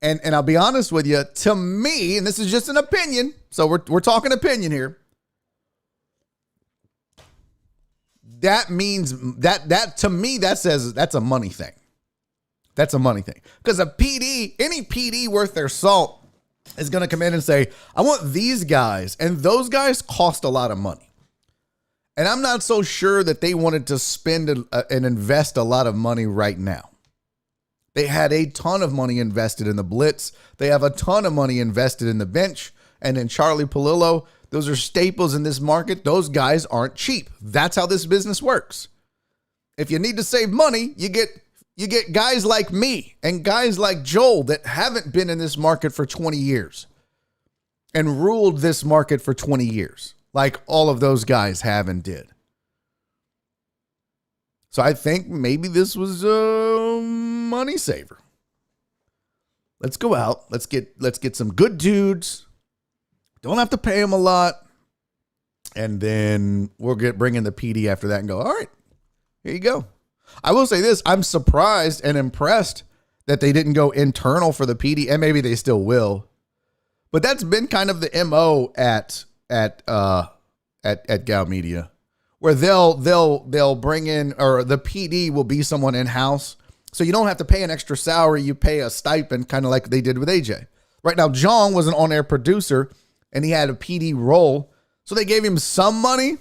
And I'll be honest with you, to me, and this is just an opinion, so we're talking opinion here. That means that to me, that says that's a money thing. That's a money thing. Because any PD worth their salt is going to come in and say, I want these guys, and those guys cost a lot of money. And I'm not so sure that they wanted to spend and invest a lot of money right now. They had a ton of money invested in the Blitz. They have a ton of money invested in the bench. And then Charlie Palillo, those are staples in this market. Those guys aren't cheap. That's how this business works. If you need to save money, you get guys like me and guys like Joel that haven't been in this market for 20 years and ruled this market for 20 years. Like all of those guys have and did. So I think maybe this was a money saver. Let's go out. Let's get some good dudes. Don't have to pay them a lot. And then we'll bring in the PD after that and go, all right, here you go. I will say this. I'm surprised and impressed that they didn't go internal for the PD, and maybe they still will. But that's been kind of the MO at Gal Media, where they'll bring in, or the PD will be someone in-house. So you don't have to pay an extra salary. You pay a stipend, kind of like they did with AJ. Right now, John was an on-air producer, and he had a PD role. So they gave him some money,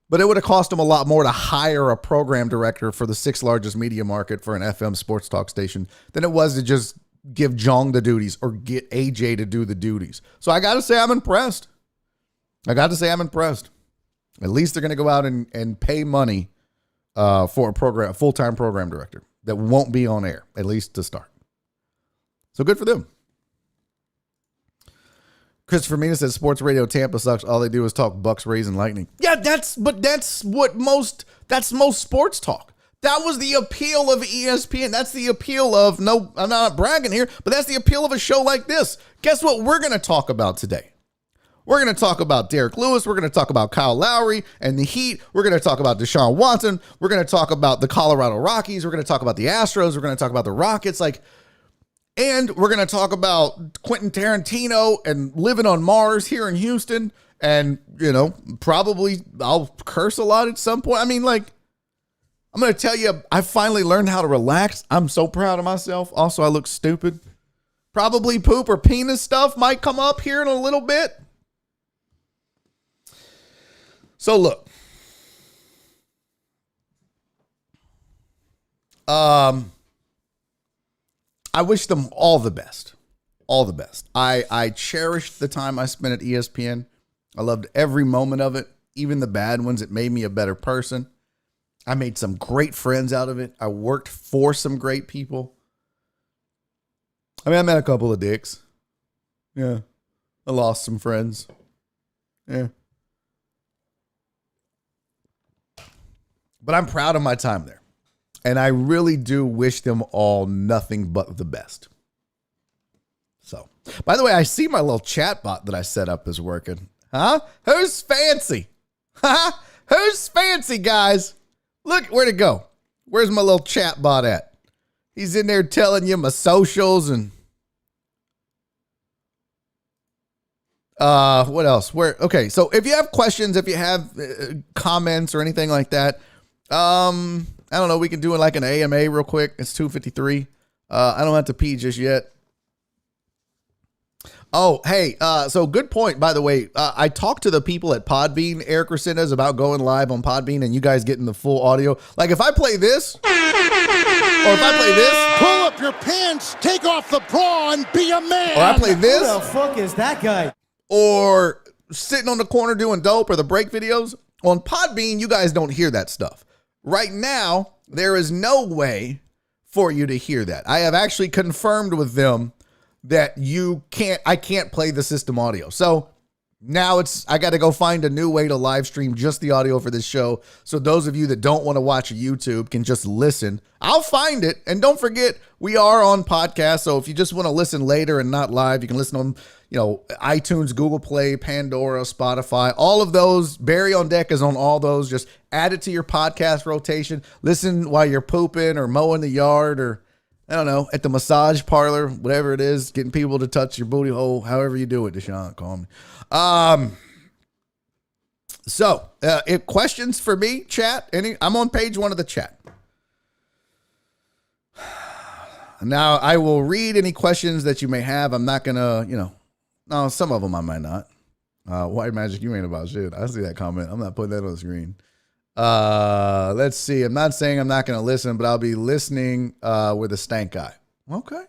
but it would have cost him a lot more to hire a program director for the 6th largest media market for an FM sports talk station than it was to just give Jong the duties or get AJ to do the duties. So I got to say I'm impressed. At least they're going to go out and pay money for a full-time program director that won't be on air, at least to start. So good for them. Christopher Mina says Sports Radio Tampa sucks. All they do is talk Bucks, Rays, and Lightning. Yeah, that's most sports talk. That was the appeal of ESPN. That's the appeal of, no, I'm not bragging here, but that's the appeal of a show like this. Guess what we're going to talk about today? We're going to talk about Derek Lewis. We're going to talk about Kyle Lowry and the Heat. We're going to talk about Deshaun Watson. We're going to talk about the Colorado Rockies. We're going to talk about the Astros. We're going to talk about the Rockets. And we're going to talk about Quentin Tarantino and living on Mars here in Houston. And, probably I'll curse a lot at some point. I'm going to tell you, I finally learned how to relax. I'm so proud of myself. Also, I look stupid. Probably poop or penis stuff might come up here in a little bit. So look. I wish them all the best. All the best. I cherished the time I spent at ESPN. I loved every moment of it, even the bad ones. It made me a better person. I made some great friends out of it. I worked for some great people. I met a couple of dicks. Yeah. I lost some friends. Yeah. But I'm proud of my time there. And I really do wish them all nothing but the best. So, by the way, I see my little chat bot that I set up is working. Huh? Who's fancy? Huh? Who's fancy, guys? Look, where'd it go? Where's my little chat bot at? He's in there telling you my socials and what else? Okay, so if you have questions, if you have comments or anything like that, I don't know. We can do it like an AMA real quick. It's 2:53. I don't have to pee just yet. Oh, hey, so good point, by the way. I talked to the people at Podbean, Eric Resendez, about going live on Podbean and you guys getting the full audio. Like if I play this, or if I play this. Pull up your pants, take off the bra, and be a man. Or I play this. Who the fuck is that guy? Or sitting on the corner doing dope or the break videos. On Podbean, you guys don't hear that stuff. Right now, there is no way for you to hear that. I have actually confirmed with them that I can't play the system audio. So now I got to go find a new way to live stream just the audio for this show. So those of you that don't want to watch YouTube can just listen. I'll find it. And don't forget, we are on podcast. So if you just want to listen later and not live, you can listen on, iTunes, Google Play, Pandora, Spotify, all of those. Barry on Deck is on all those. Just add it to your podcast rotation. Listen while you're pooping or mowing the yard or, I don't know, at the massage parlor, whatever it is, getting people to touch your booty hole, however you do it, Deshaun, call me. So, if questions for me, chat, I'm on page 1 of the chat. Now, I will read any questions that you may have. I'm not going to, no, some of them I might not. White Magic, you ain't about shit. I see that comment. I'm not putting that on the screen. Let's see. I'm not saying I'm not going to listen, but I'll be listening with a stank eye. Okay.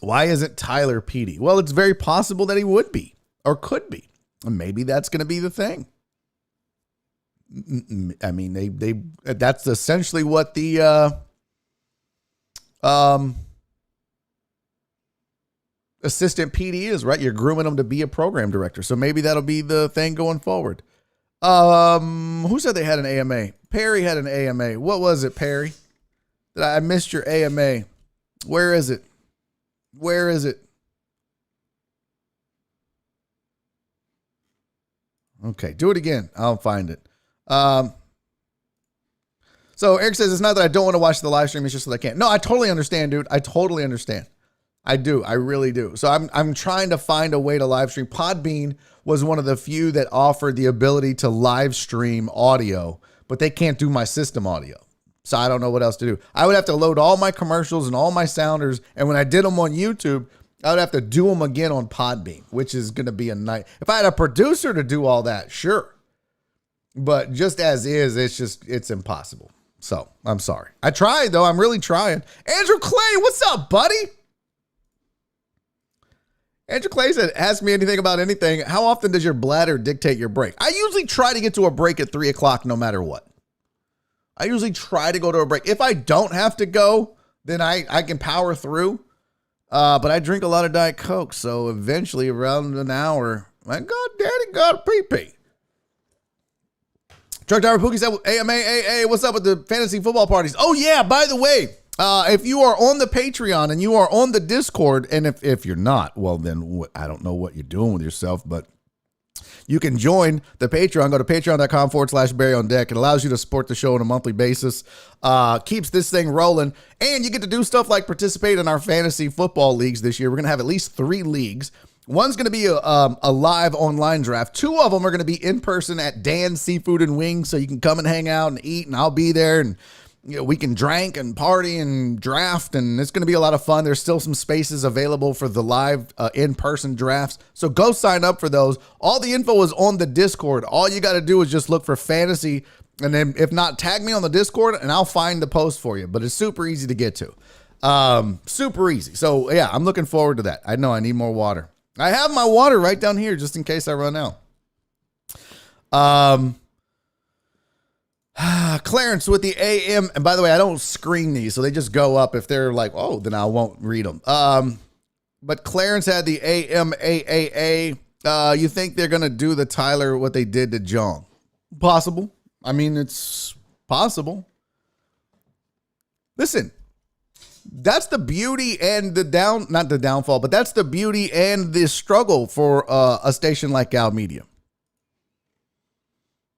Why isn't Tyler PD? Well, it's very possible that he would be or could be. And maybe that's going to be the thing. I mean, that's essentially what the assistant PD is, right? You're grooming them to be a program director. So maybe that'll be the thing going forward. Who said they had an AMA? Perry had an AMA. What was it, Perry? I missed your AMA. Where is it? Where is it? Okay, do it again. I'll find it. So Eric says, it's not that I don't want to watch the live stream. It's just that I can't. No, I totally understand, dude. I totally understand. I do. I really do. So I'm trying to find a way to live stream. Podbean was one of the few that offered the ability to live stream audio, but they can't do my system audio. So I don't know what else to do. I would have to load all my commercials and all my sounders. And when I did them on YouTube, I would have to do them again on Podbean, which is going to be a night. If I had a producer to do all that, sure. But just as is, it's impossible. So I'm sorry. I tried though. I'm really trying. Andrew Clay, what's up, buddy? Andrew Clay said, ask me anything about anything. How often does your bladder dictate your break? I usually try to get to a break at 3 o'clock no matter what. I usually try to go to a break. If I don't have to go, then I can power through. But I drink a lot of Diet Coke. So eventually around an hour, my God, daddy got a pee-pee. Truck Driver Pookie said, AMA, what's up with the fantasy football parties? Oh yeah, by the way, if you are on the Patreon and you are on the Discord, and if you're not, well then I don't know what you're doing with yourself, but you can join the Patreon. Go to patreon.com/Barry on Deck. It allows you to support the show on a monthly basis. Keeps this thing rolling. And you get to do stuff like participate in our fantasy football leagues this year. We're going to have at least 3 leagues. One's going to be a live online draft. 2 of them are going to be in person at Dan's Seafood and Wings. So you can come and hang out and eat, and I'll be there, and we can drink and party and draft, and it's going to be a lot of fun. There's still some spaces available for the live in-person drafts. So go sign up for those. All the info is on the Discord. All you got to do is just look for fantasy, and then if not, tag me on the Discord and I'll find the post for you. But it's super easy to get to. Super easy. So yeah, I'm looking forward to that. I know I need more water. I have my water right down here just in case I run out. Clarence with the AM. And by the way, I don't screen these, so they just go up. If they're like, oh, then I won't read them. But Clarence had the AMAAA. You think they're going to do the Tyler what they did to Jong? Possible. I mean, it's possible. Listen. That's the beauty and not the downfall, but that's the beauty and the struggle for a station like Gal Media.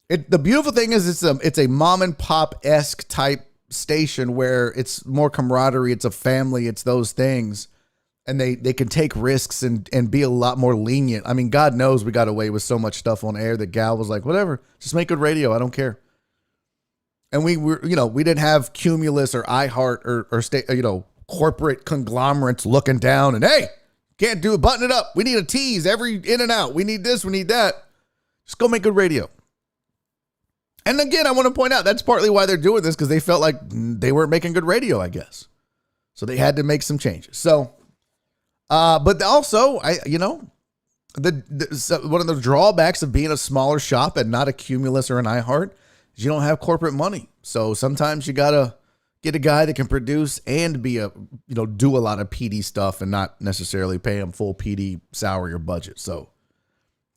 The beautiful thing is it's a mom and pop-esque type station where it's more camaraderie, it's a family, it's those things. And they can take risks and be a lot more lenient. I mean, God knows we got away with so much stuff on air that Gal was like, whatever, just make good radio. I don't care. And we didn't have Cumulus or iHeart or corporate conglomerates looking down and, hey, can't do it. Button it up. We need a tease every in and out. We need this. We need that. Just go make good radio. And again, I want to point out that's partly why they're doing this, because they felt like they weren't making good radio, I guess. So they had to make some changes. So, but also, one of the drawbacks of being a smaller shop and not a Cumulus or an iHeart is you don't have corporate money. So sometimes you got to get a guy that can produce and be do a lot of PD stuff and not necessarily pay him full PD salary or budget. So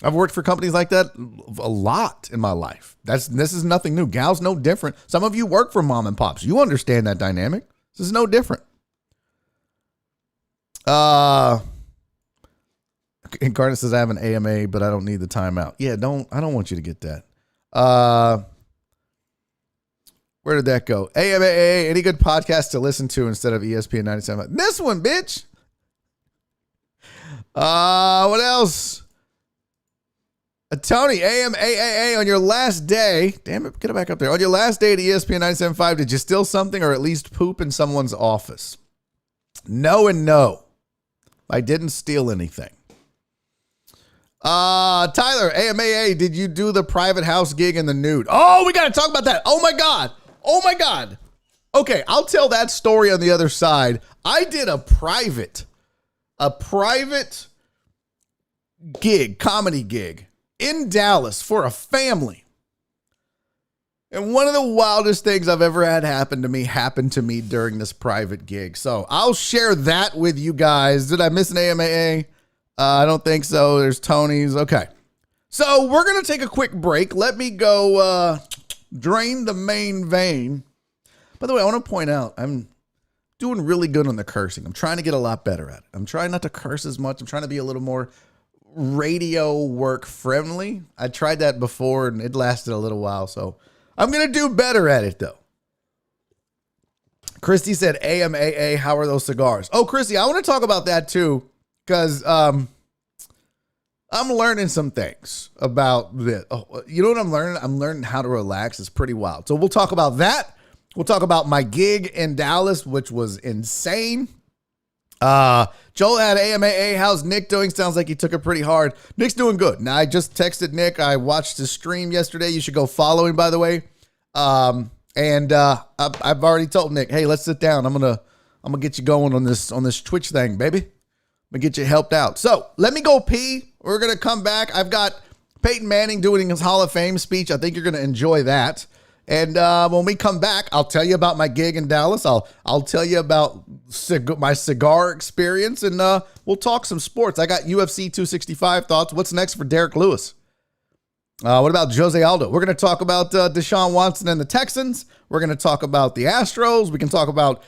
I've worked for companies like that a lot in my life. This is nothing new. Gal's no different. Some of you work for mom and pops. You understand that dynamic. This is no different. Incarnate says I have an AMA, but I don't need the timeout. Yeah, I don't want you to get that. Where did that go? AMA, any good podcast to listen to instead of ESPN 97? This one, bitch. What else? Tony, AMAAA, on your last day, damn it, get it back up there. On your last day at ESPN 97.5, did you steal something or at least poop in someone's office? No and no. I didn't steal anything. Tyler, AMAA, did you do the private house gig in the nude? Oh, we got to talk about that. Oh my God. Okay, I'll tell that story on the other side. I did a private gig, comedy gig in Dallas for a family. And one of the wildest things I've ever had happen to me during this private gig. So I'll share that with you guys. Did I miss an AMAA? I don't think so. There's Tony's. Okay. So we're going to take a quick break. Let me go drain the main vein. By the way, I want to point out, I'm doing really good on the cursing. I'm trying to get a lot better at it. I'm trying not to curse as much. I'm trying to be a little more radio work friendly. I tried that before and it lasted a little while, so I'm going to do better at it though. Christy said, AMAA, how are those cigars? Oh, Christy, I want to talk about that too, because I'm learning some things about this. Oh, you know what I'm learning? I'm learning how to relax. It's pretty wild. So we'll talk about that. We'll talk about my gig in Dallas, which was insane. Joel had AMAA. How's Nick doing? Sounds like he took it pretty hard. Nick's doing good. Now, I just texted Nick. I watched his stream yesterday. You should go follow him, by the way. I've already told Nick, hey, let's sit down. I'm gonna get you going on this Twitch thing, baby. I'm gonna get you helped out. So let me go pee. We're gonna come back. I've got Peyton Manning doing his Hall of Fame speech. I think you're gonna enjoy that. And when we come back, I'll tell you about my gig in Dallas. I'll tell you about my cigar experience, and we'll talk some sports. I got UFC 265 thoughts. What's next for Derek Lewis? What about Jose Aldo? We're going to talk about Deshaun Watson and the Texans. We're going to talk about the Astros. We can talk about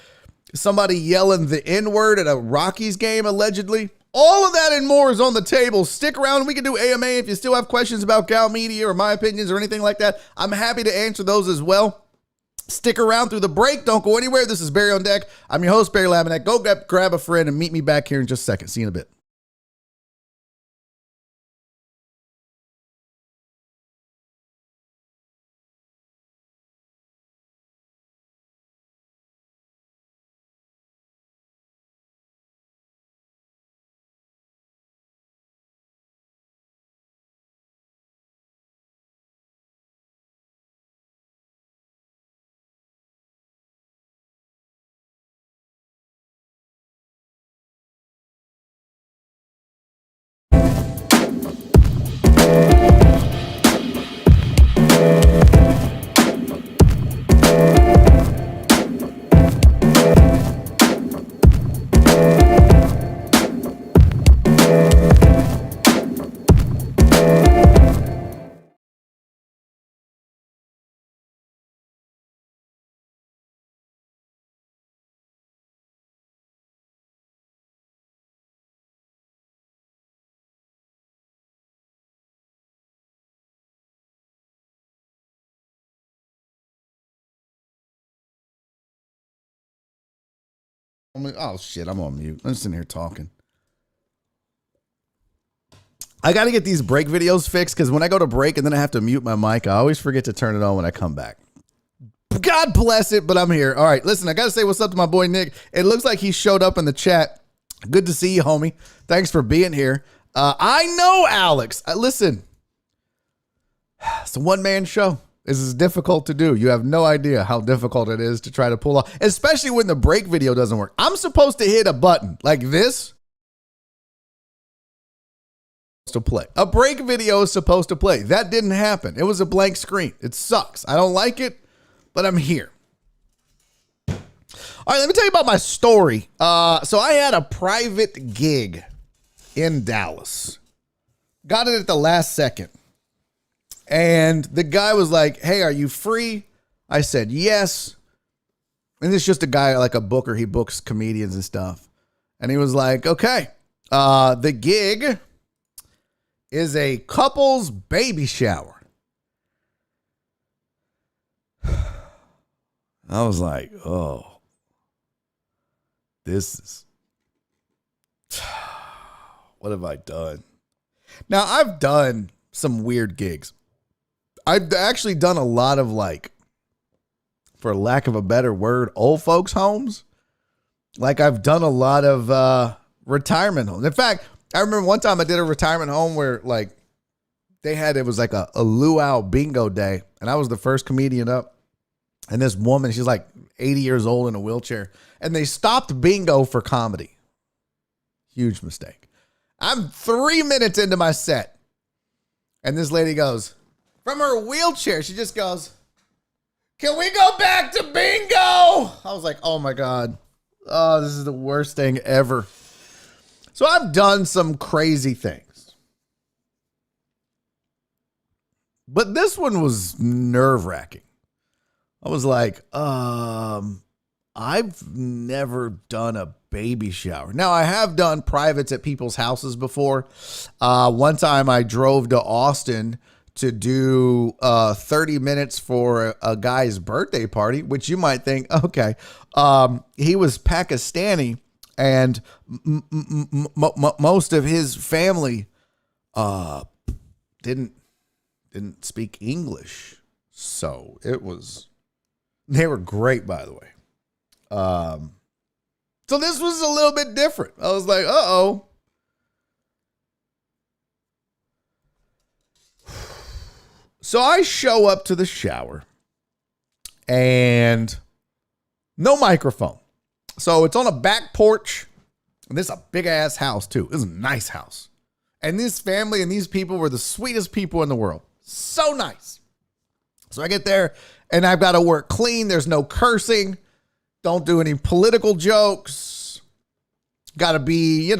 somebody yelling the N-word at a Rockies game, allegedly. All of that and more is on the table. Stick around. We can do AMA if you still have questions about Gal Media or my opinions or anything like that. I'm happy to answer those as well. Stick around through the break. Don't go anywhere. This is Barry on Deck. I'm your host, Barry Laminack. Go grab a friend and meet me back here in just a second. See you in a bit. Oh, shit, I'm on mute. I'm sitting here talking. I got to get these break videos fixed because when I go to break and then I have to mute my mic, I always forget to turn it on when I come back. God bless it, but I'm here. All right, listen, I got to say what's up to my boy Nick. It looks like he showed up in the chat. Good to see you, homie. Thanks for being here. I know, Alex. Listen, it's a one-man show. This is difficult to do. You have no idea how difficult it is to try to pull off, especially when the break video doesn't work. I'm supposed to hit a button like this to play. A break video is supposed to play. That didn't happen. It was a blank screen. It sucks. I don't like it, but I'm here. All right, let me tell you about my story. So I had a private gig in Dallas. Got it at the last second. And the guy was like, hey, are you free? I said, yes. And it's just a guy, like a booker. He books comedians and stuff. And he was like, okay, the gig is a couple's baby shower. I was like, oh, this is, what have I done? Now, I've done some weird gigs. I've actually done a lot of, like, for lack of a better word, old folks homes. Like, I've done a lot of retirement homes. In fact, I remember one time I did a retirement home where, like, it was like a luau bingo day, and I was the first comedian up. And this woman, she's like 80 years old in a wheelchair, and they stopped bingo for comedy. Huge mistake. I'm 3 minutes into my set, and this lady goes, from her wheelchair, she just goes, can we go back to bingo? I was like, oh my God. Oh, this is the worst thing ever. So I've done some crazy things. But this one was nerve-wracking. I was like, I've never done a baby shower. Now, I have done privates at people's houses before. One time I drove to Austin to do 30 minutes for a guy's birthday party, which you might think, okay. He was Pakistani, and most of his family didn't speak English. So they were great, by the way. So this was a little bit different. I was like, uh-oh. So I show up to the shower and no microphone. So it's on a back porch, and this is a big ass house too. This is a nice house. And this family and these people were the sweetest people in the world. So nice. So I get there and I've got to work clean. There's no cursing. Don't do any political jokes. Got to be,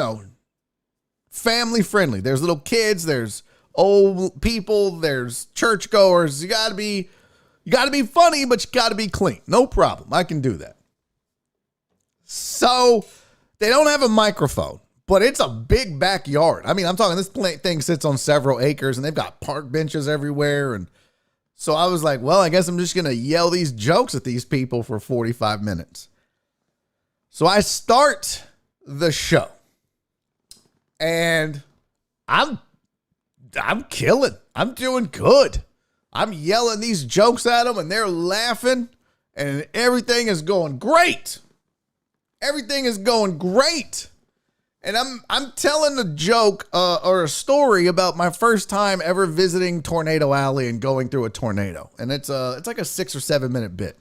family friendly. There's little kids. There's old people. There's churchgoers. You got to be funny, but you got to be clean. No problem. I can do that. So they don't have a microphone, but it's a big backyard. I mean, I'm talking this thing sits on several acres, and they've got park benches everywhere. And so I was like, well, I guess I'm just going to yell these jokes at these people for 45 minutes. So I start the show, and I'm killing. I'm doing good. I'm yelling these jokes at them, and they're laughing, and everything is going great. Everything is going great. And I'm telling a joke or a story about my first time ever visiting Tornado Alley and going through a tornado. And it's like a 6 or 7 minute bit.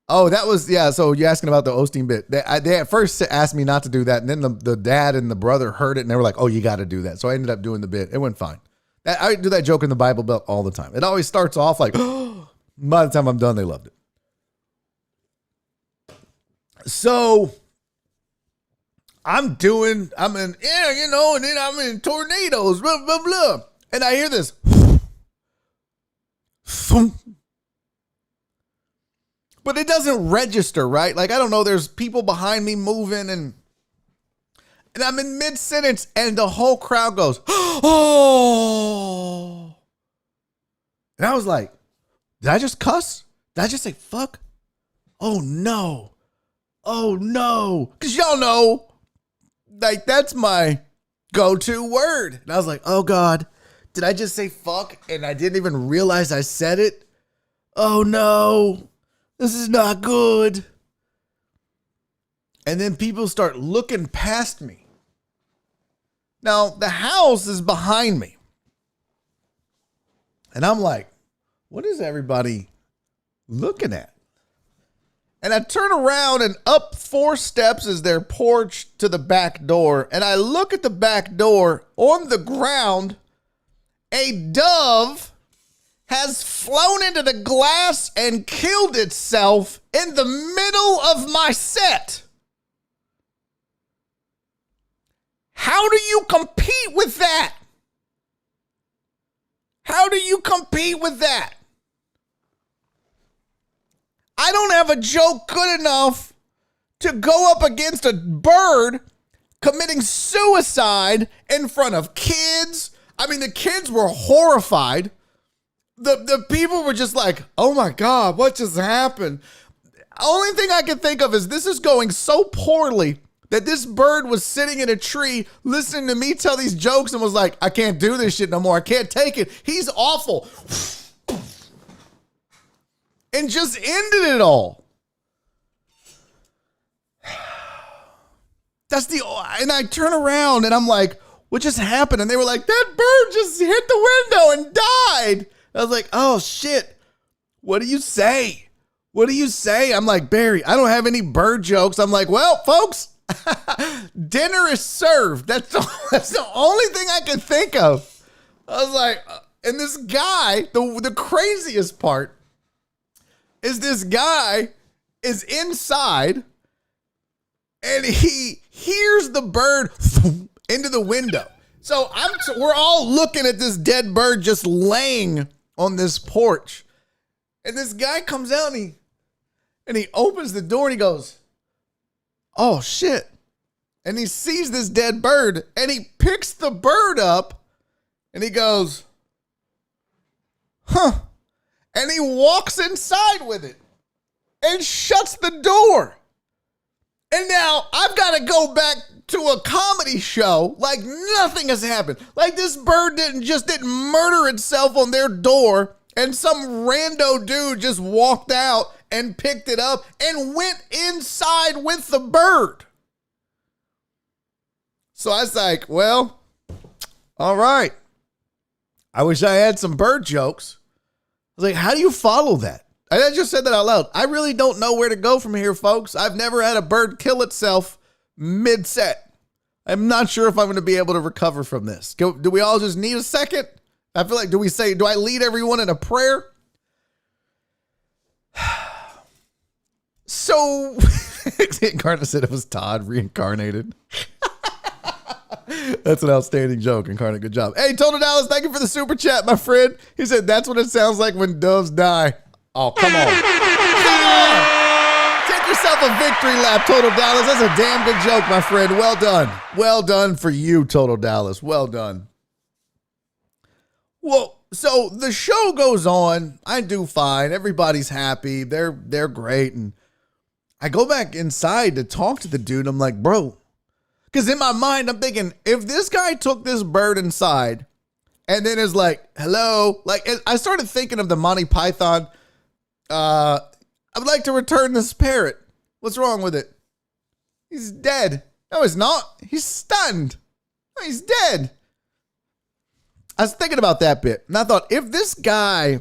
Oh, that was, yeah. So you're asking about the Osteen bit. They at first asked me not to do that. And then the dad and the brother heard it and they were like, oh, you got to do that. So I ended up doing the bit. It went fine. I do that joke in the Bible Belt all the time. It always starts off like, oh, by the time I'm done, they loved it. So and then I'm in tornadoes, blah, blah, blah. And I hear this. But it doesn't register, right? Like, I don't know, there's people behind me moving and I'm in mid-sentence and the whole crowd goes, oh. And I was like, did I just cuss? Did I just say fuck? Oh, no. Oh, no. Because y'all know, like, that's my go-to word. And I was like, oh, God, did I just say fuck? And I didn't even realize I said it. Oh, no. This is not good. And then people start looking past me. Now, the house is behind me. And I'm like, what is everybody looking at? And I turn around and up 4 steps is their porch to the back door. And I look at the back door. On the ground, a dove has flown into the glass and killed itself in the middle of my set. How do you compete with that? How do you compete with that? I don't have a joke good enough to go up against a bird committing suicide in front of kids. I mean, the kids were horrified. The people were just like, oh my God, what just happened? Only thing I can think of is this is going so poorly that this bird was sitting in a tree listening to me tell these jokes and was like, I can't do this shit no more. I can't take it. He's awful. And just ended it all. And I turn around and I'm like, what just happened? And they were like, that bird just hit the window and died. I was like, oh shit. What do you say? What do you say? I'm like, Barry, I don't have any bird jokes. I'm like, well, folks, dinner is served. That's the only thing I can think of. I was like, and this guy, the craziest part is this guy is inside and he hears the bird into the window. So we're all looking at this dead bird just laying on this porch. And this guy comes out and And he opens the door and he goes, oh shit. And he sees this dead bird and he picks the bird up and he goes, huh. And he walks inside with it and shuts the door. And now I've got to go back to a comedy show like nothing has happened. Like this bird didn't murder itself on their door and some rando dude just walked out and picked it up and went inside with the bird. So I was like, well, all right. I wish I had some bird jokes. I was like, how do you follow that? I just said that out loud. I really don't know where to go from here, folks. I've never had a bird kill itself mid-set. I'm not sure if I'm going to be able to recover from this. Do we all just need a second? I feel like, do I lead everyone in a prayer? So, Incarnate said it was Todd reincarnated. That's an outstanding joke, Incarnate. Good job. Hey, Total Dallas, thank you for the super chat, my friend. He said, that's what it sounds like when doves die. Oh, come on. Come on. Take yourself a victory lap, Total Dallas. That's a damn good joke, my friend. Well done. Well done for you, Total Dallas. Well done. Well, so the show goes on. I do fine. Everybody's happy. They're great. And I go back inside to talk to the dude. I'm like, bro, because in my mind, I'm thinking, if this guy took this bird inside and then is like, hello, like I started thinking of the Monty Python. I would like to return this parrot. What's wrong with it? He's dead. No, he's not. He's stunned. No, he's dead. I was thinking about that bit. And I thought, if this guy,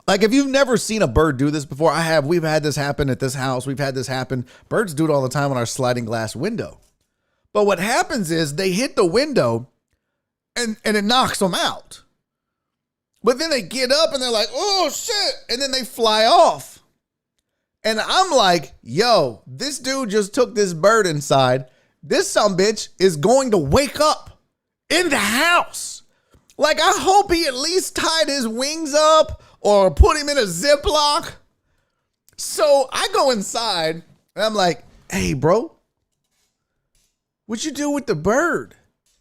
like if you've never seen a bird do this before, I have. We've had this happen at this house. We've had this happen. Birds do it all the time on our sliding glass window. But what happens is they hit the window and it knocks them out. But then they get up and they're like, oh shit. And then they fly off. And I'm like, yo, this dude just took this bird inside. This sumbitch is going to wake up in the house. Like, I hope he at least tied his wings up or put him in a Ziploc. So I go inside and I'm like, hey, bro, what you do with the bird?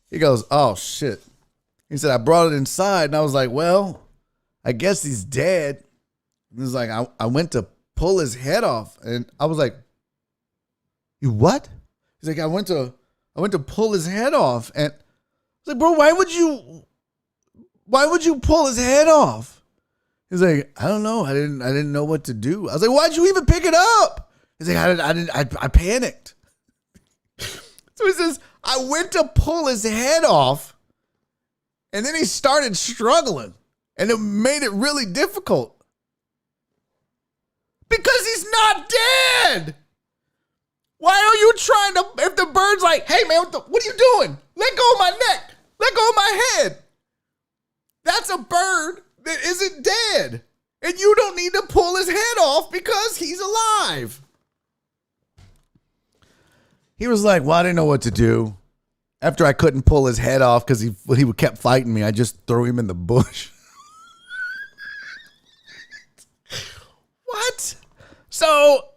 He goes, oh, shit. He said, I brought it inside. And I was like, well, I guess he's dead. He was like, I went to pull his head off. And I was like, you what? He's like, I went to pull his head off. And I was like, bro, why would you pull his head off? He's like, I don't know. I didn't know what to do. I was like, why'd you even pick it up? He's like, I panicked. So he says, I went to pull his head off and then he started struggling and it made it really difficult because he's not dead. Why are you trying to, if the bird's like, hey man, what are you doing? Let go of my neck. Let go of my head. That's a bird that isn't dead. And you don't need to pull his head off because he's alive. He was like, well, I didn't know what to do. After I couldn't pull his head off because he kept fighting me, I just threw him in the bush. What? So,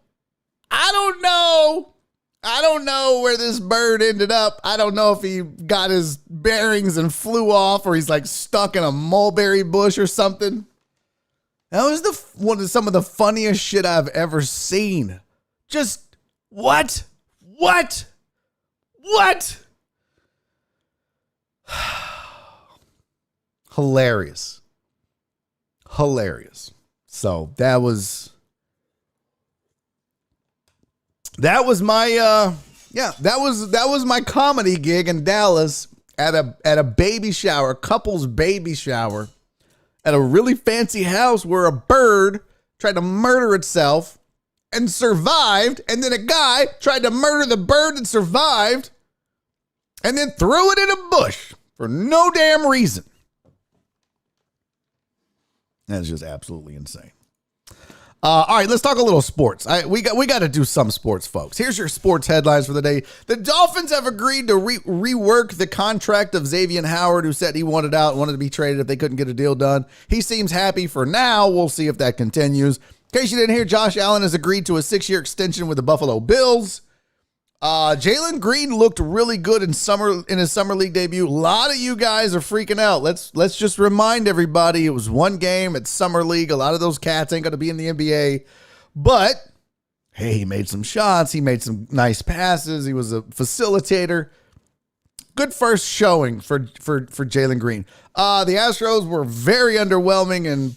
I don't know. I don't know where this bird ended up. I don't know if he got his bearings and flew off or he's like stuck in a mulberry bush or something. That was some of the funniest shit I've ever seen. Just what? Hilarious. So that was my that was my comedy gig in Dallas at a baby shower, couple's baby shower at a really fancy house where a bird tried to murder itself and survived, and then a guy tried to murder the bird and survived and then threw it in a bush for no damn reason. That's just absolutely insane. All right, let's talk a little sports. We got to do some sports, folks. Here's your sports headlines for the day. The Dolphins have agreed to rework the contract of Xavier Howard, who said he wanted out, wanted to be traded if they couldn't get a deal done. He seems happy for now. We'll see if that continues. In case you didn't hear, Josh Allen has agreed to a 6-year extension with the Buffalo Bills. Jalen Green looked really good in his summer league debut. A lot of you guys are freaking out. Let's just remind everybody it was one game at summer league. A lot of those cats ain't going to be in the NBA. But hey, he made some shots. He made some nice passes. He was a facilitator. Good first showing for Jalen Green. The Astros were very underwhelming and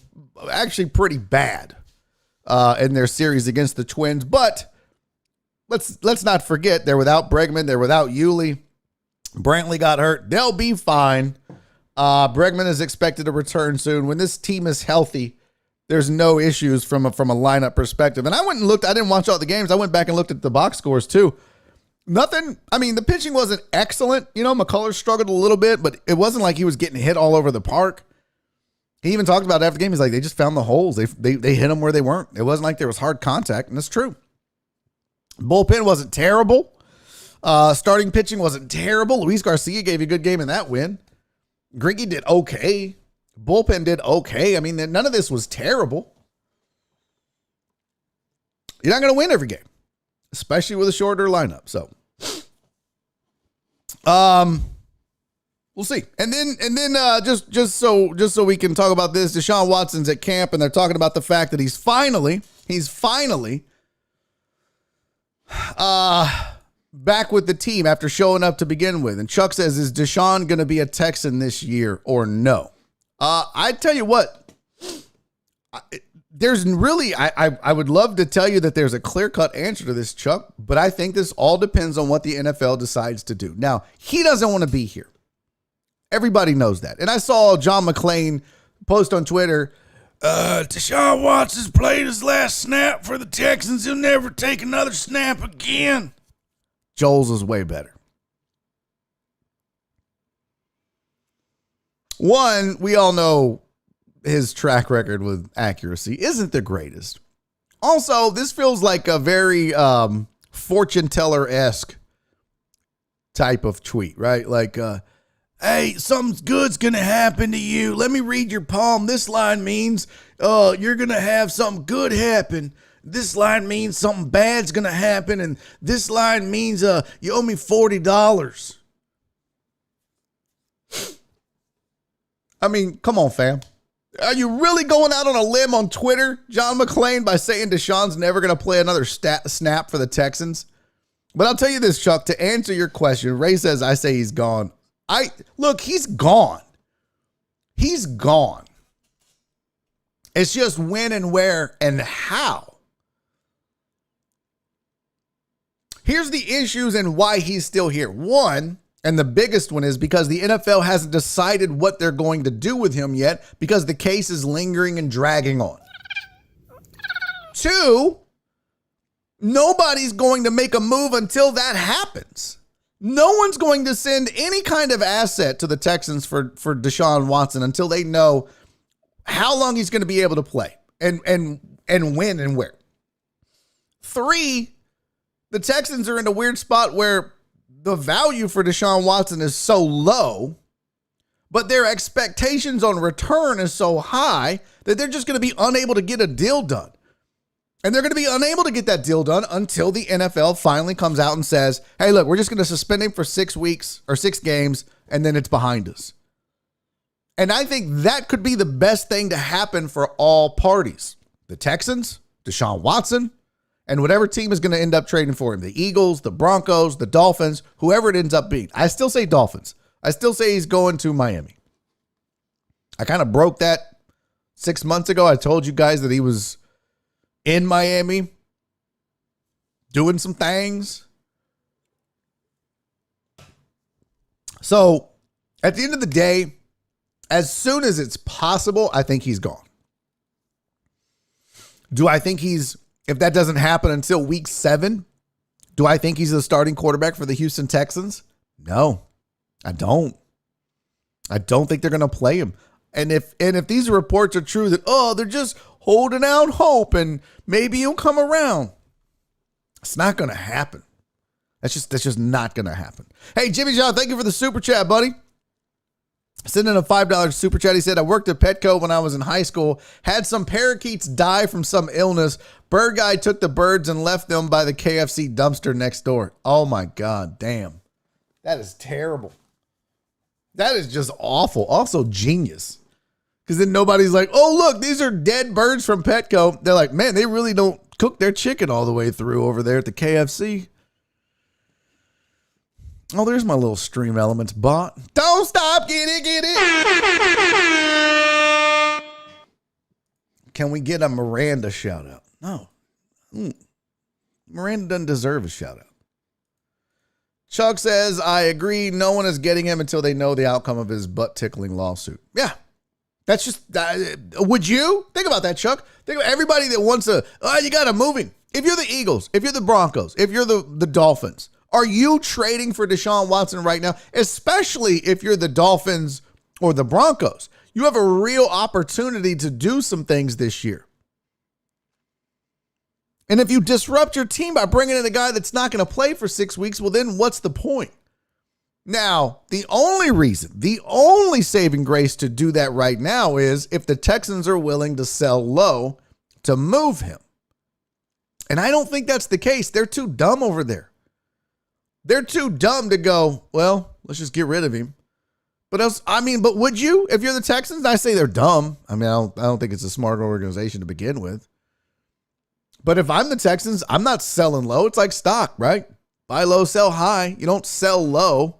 actually pretty bad in their series against the Twins. But let's not forget, they're without Bregman. They're without Yuli. Brantley got hurt. They'll be fine. Bregman is expected to return soon. When this team is healthy, there's no issues from a lineup perspective. And I went and looked. I didn't watch all the games. I went back and looked at the box scores too. Nothing. I mean, the pitching wasn't excellent. You know, McCullers struggled a little bit, but it wasn't like he was getting hit all over the park. He even talked about it after the game. He's like, they just found the holes. They hit them where they weren't. It wasn't like there was hard contact, and that's true. Bullpen wasn't terrible. Starting pitching wasn't terrible. Luis Garcia gave you a good game in that win. Greinke did okay. Bullpen did okay. I mean, none of this was terrible. You're not going to win every game, especially with a shorter lineup. So, we'll see. And then just so we can talk about this, Deshaun Watson's at camp, and they're talking about the fact that he's finally back with the team after showing up to begin with. And Chuck says, is Deshaun going to be a Texan this year or no? I tell you what, there's really, I would love to tell you that there's a clear-cut answer to this, Chuck, but I think this all depends on what the NFL decides to do. Now, he doesn't want to be here. Everybody knows that. And I saw John McClain post on Twitter, Deshaun Watson's played his last snap for the Texans. He'll never take another snap again. Joel's is way better. One, we all know his track record with accuracy isn't the greatest. Also, this feels like a very fortune teller-esque type of tweet, right? Like, hey, something good's going to happen to you. Let me read your palm. This line means you're going to have something good happen. This line means something bad's going to happen. And this line means you owe me $40. I mean, come on, fam. Are you really going out on a limb on Twitter, John McClain, by saying Deshaun's never going to play another snap for the Texans? But I'll tell you this, Chuck, to answer your question, Ray says, I say he's gone. Look, he's gone. He's gone. It's just when and where and how. Here's the issues and why he's still here. One, and the biggest one, is because the NFL hasn't decided what they're going to do with him yet because the case is lingering and dragging on. Two, nobody's going to make a move until that happens. No one's going to send any kind of asset to the Texans for Deshaun Watson until they know how long he's going to be able to play and when and where. Three, the Texans are in a weird spot where the value for Deshaun Watson is so low, but their expectations on return is so high that they're just going to be unable to get a deal done. And they're going to be unable to get that deal done until the NFL finally comes out and says, hey, look, we're just going to suspend him for 6 weeks or 6 games, and then it's behind us. And I think that could be the best thing to happen for all parties. The Texans, Deshaun Watson, and whatever team is going to end up trading for him. The Eagles, the Broncos, the Dolphins, whoever it ends up being. I still say Dolphins. I still say he's going to Miami. I kind of broke that 6 months ago. I told you guys that he was in Miami doing some things. So at the end of the day, as soon as it's possible, I think he's gone. Do I think if that doesn't happen until week 7, do I think he's the starting quarterback for the Houston Texans? No, I don't. I don't think they're going to play him. And if these reports are true that, they're just holding out hope and maybe he'll come around, it's not going to happen. That's just not going to happen. Hey, Jimmy John, thank you for the super chat, buddy. Sending a $5 super chat. He said, I worked at Petco when I was in high school. Had some parakeets die from some illness. Bird guy took the birds and left them by the KFC dumpster next door. Oh my God, damn. That is terrible. That is just awful. Also genius. Because then nobody's like, oh, look, these are dead birds from Petco. They're like, man, they really don't cook their chicken all the way through over there at the KFC. Oh, there's my little Stream Elements bot. Don't stop, get it. Can we get a Miranda shout out? No. Miranda doesn't deserve a shout out. Chuck says, I agree. No one is getting him until they know the outcome of his butt tickling lawsuit. Yeah. That's just, would you? Think about that, Chuck. Think about everybody that wants to, you got to move him. If you're the Eagles, if you're the Broncos, if you're the Dolphins, are you trading for Deshaun Watson right now? Especially if you're the Dolphins or the Broncos. You have a real opportunity to do some things this year. And if you disrupt your team by bringing in a guy that's not going to play for 6 weeks, well, then what's the point? Now, the only saving grace to do that right now is if the Texans are willing to sell low to move him. And I don't think that's the case. They're too dumb over there. They're too dumb to go, well, let's just get rid of him. But would you? If you're the Texans, I say they're dumb. I don't think it's a smart organization to begin with. But if I'm the Texans, I'm not selling low. It's like stock, right? Buy low, sell high. You don't sell low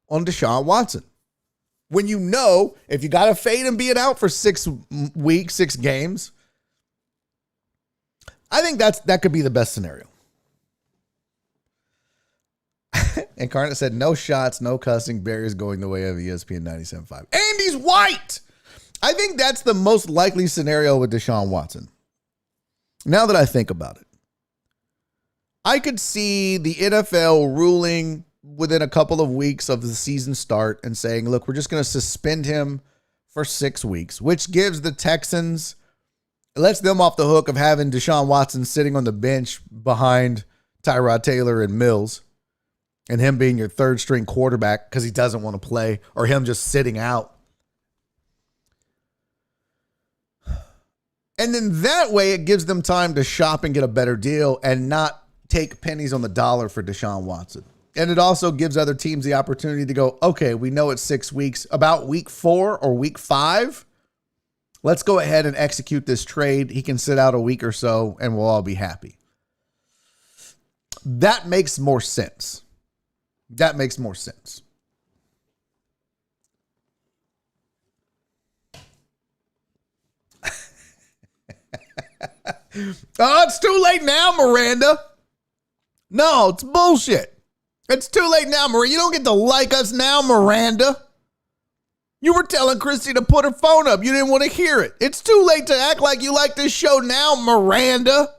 on Deshaun Watson. When you know, if you got to fade him being out for 6 weeks, 6 games, I think that could be the best scenario. Incarnate said, no shots, no cussing. Barry's going the way of ESPN 97.5. And he's white. I think that's the most likely scenario with Deshaun Watson. Now that I think about it, I could see the NFL ruling within a couple of weeks of the season start and saying, look, we're just going to suspend him for 6 weeks, which gives the Texans, lets them off the hook of having Deshaun Watson sitting on the bench behind Tyrod Taylor and Mills, and him being your third string quarterback because he doesn't want to play, or him just sitting out. And then that way it gives them time to shop and get a better deal and not take pennies on the dollar for Deshaun Watson. And it also gives other teams the opportunity to go, okay, we know it's 6 weeks. About week 4 or week 5, let's go ahead and execute this trade. He can sit out a week or so and we'll all be happy. That makes more sense. That makes more sense. Oh, it's too late now, Miranda. No, it's bullshit. It's too late now, Miranda. You don't get to like us now, Miranda. You were telling Christy to put her phone up. You didn't want to hear it. It's too late to act like you like this show now, Miranda.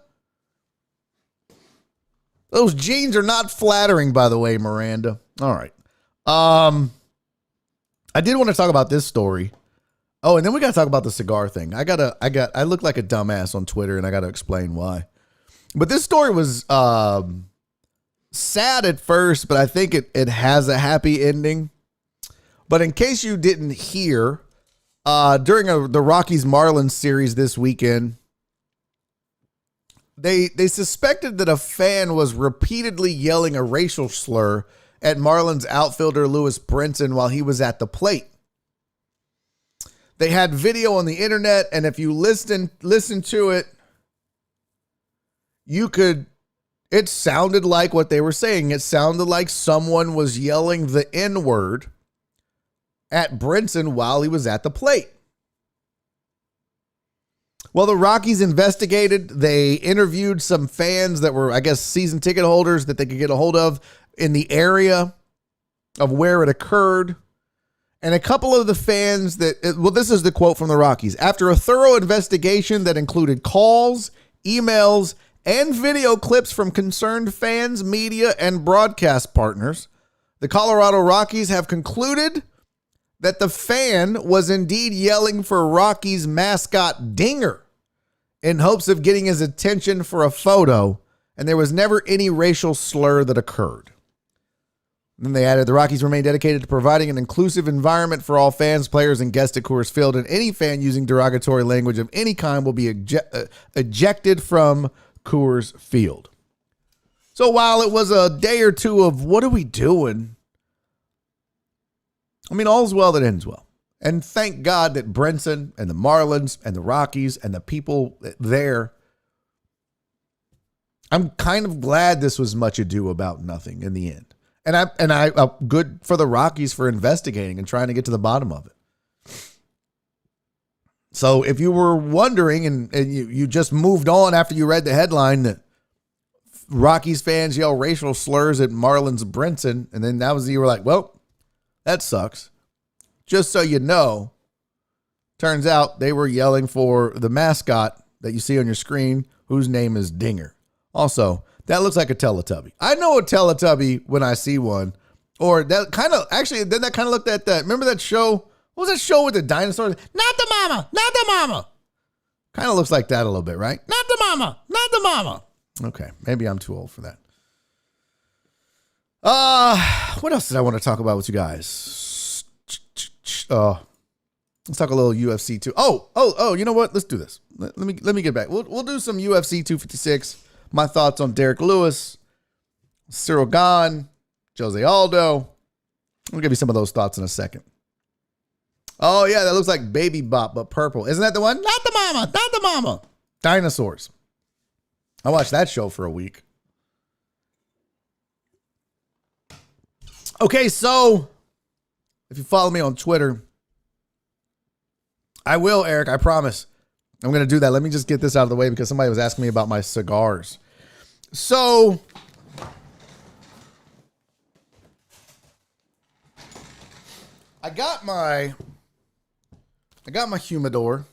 Those jeans are not flattering, by the way, Miranda. All right. I did want to talk about this story. Oh, and then we got to talk about the cigar thing. I look like a dumbass on Twitter, and I got to explain why. But this story was sad at first, but I think it has a happy ending. But in case you didn't hear, during the Rockies Marlins series this weekend, they suspected that a fan was repeatedly yelling a racial slur at Marlins outfielder Lewis Brinson while he was at the plate. They had video on the internet, and if you listen to it, it sounded like what they were saying. It sounded like someone was yelling the N-word at Brinson while he was at the plate. Well, the Rockies investigated. They interviewed some fans that were, I guess, season ticket holders that they could get a hold of in the area of where it occurred. And a couple of the fans this is the quote from the Rockies. After a thorough investigation that included calls, emails, and video clips from concerned fans, media, and broadcast partners, the Colorado Rockies have concluded that the fan was indeed yelling for Rockies mascot Dinger in hopes of getting his attention for a photo, and there was never any racial slur that occurred. Then they added, the Rockies remain dedicated to providing an inclusive environment for all fans, players, and guests at Coors Field, and any fan using derogatory language of any kind will be ejected from Coors Field. So while it was a day or two of what are we doing, I mean, all's well that ends well. And thank God that Brinson and the Marlins and the Rockies and the people there, I'm kind of glad this was much ado about nothing in the end. And I good for the Rockies for investigating and trying to get to the bottom of it. So if you were wondering and you just moved on after you read the headline that Rockies fans yell racial slurs at Marlins Brinson, and then you were like, well, that sucks. Just so you know, turns out they were yelling for the mascot that you see on your screen, whose name is Dinger. Also, that looks like a Teletubby. I know a Teletubby when I see one. Or that kind of, actually, then that kind of looked at that. Remember that show? What was that show with the dinosaurs? Not the mama, not the mama. Kind of looks like that a little bit, right? Not the mama, not the mama. Okay, maybe I'm too old for that. What else did I want to talk about with you guys? Let's talk a little UFC too. Oh, you know what? Let's do this. Let me get back. We'll do some UFC 256. My thoughts on Derek Lewis, Cyril Gane, Jose Aldo. I'll give you some of those thoughts in a second. Oh, yeah, that looks like Baby Bop, but purple. Isn't that the one? Not the mama, not the mama. Dinosaurs. I watched that show for a week. Okay, so if you follow me on Twitter, I will, Eric, I promise. I'm going to do that. Let me just get this out of the way because somebody was asking me about my cigars. So I got my humidor.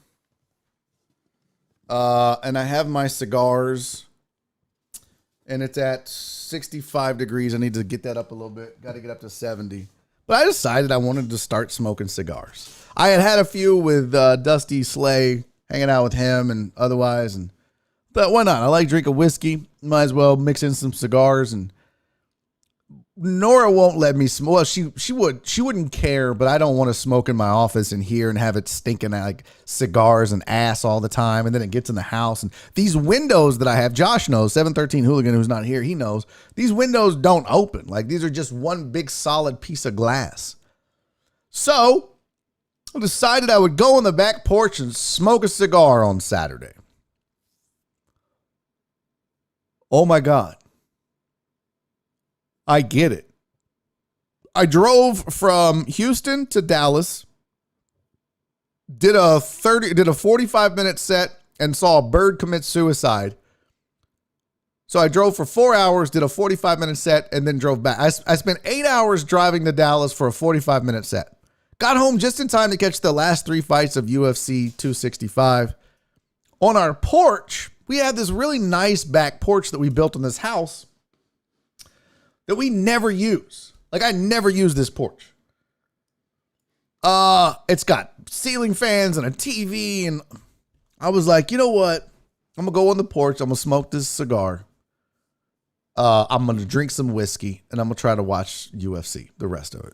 And I have my cigars. And it's at 65 degrees. I need to get that up a little bit. Got to get up to 70. But I decided I wanted to start smoking cigars. I had a few with Dusty Slay, hanging out with him and otherwise, and but why not? I like drinking whiskey. Might as well mix in some cigars. And Nora won't let me smoke. Well, she wouldn't care, but I don't want to smoke in my office in here and have it stinking like cigars and ass all the time. And then it gets in the house. And these windows that I have, Josh knows, 713 Hooligan, who's not here, he knows. These windows don't open. Like these are just one big solid piece of glass. So I decided I would go on the back porch and smoke a cigar on Saturday. Oh my God. I get it. I drove from Houston to Dallas, did a 45-minute set and saw a bird commit suicide. So I drove for 4 hours, did a 45-minute set, and then drove back. I spent 8 hours driving to Dallas for a 45-minute set. Got home just in time to catch the last 3 fights of UFC 265. On our porch, we had this really nice back porch that we built in this house that we never use. Like I never use this porch. It's got ceiling fans and a TV, and I was like, you know what? I'm gonna go on the porch. I'm gonna smoke this cigar. I'm gonna drink some whiskey, and I'm gonna try to watch UFC, the rest of it.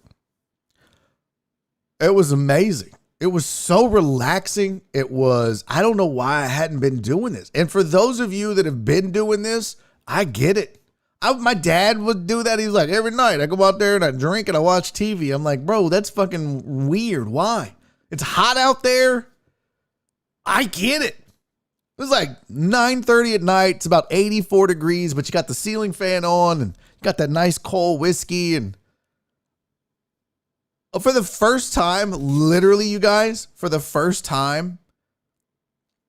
It was amazing. It was so relaxing. I don't know why I hadn't been doing this. And for those of you that have been doing this, I get it. My dad would do that. He's like, every night I go out there and I drink and I watch TV. I'm like, bro, that's fucking weird. Why? It's hot out there. I get it. It was like 9:30 at night. It's about 84 degrees, but you got the ceiling fan on and you got that nice cold whiskey. And for the first time, literally, you guys, for the first time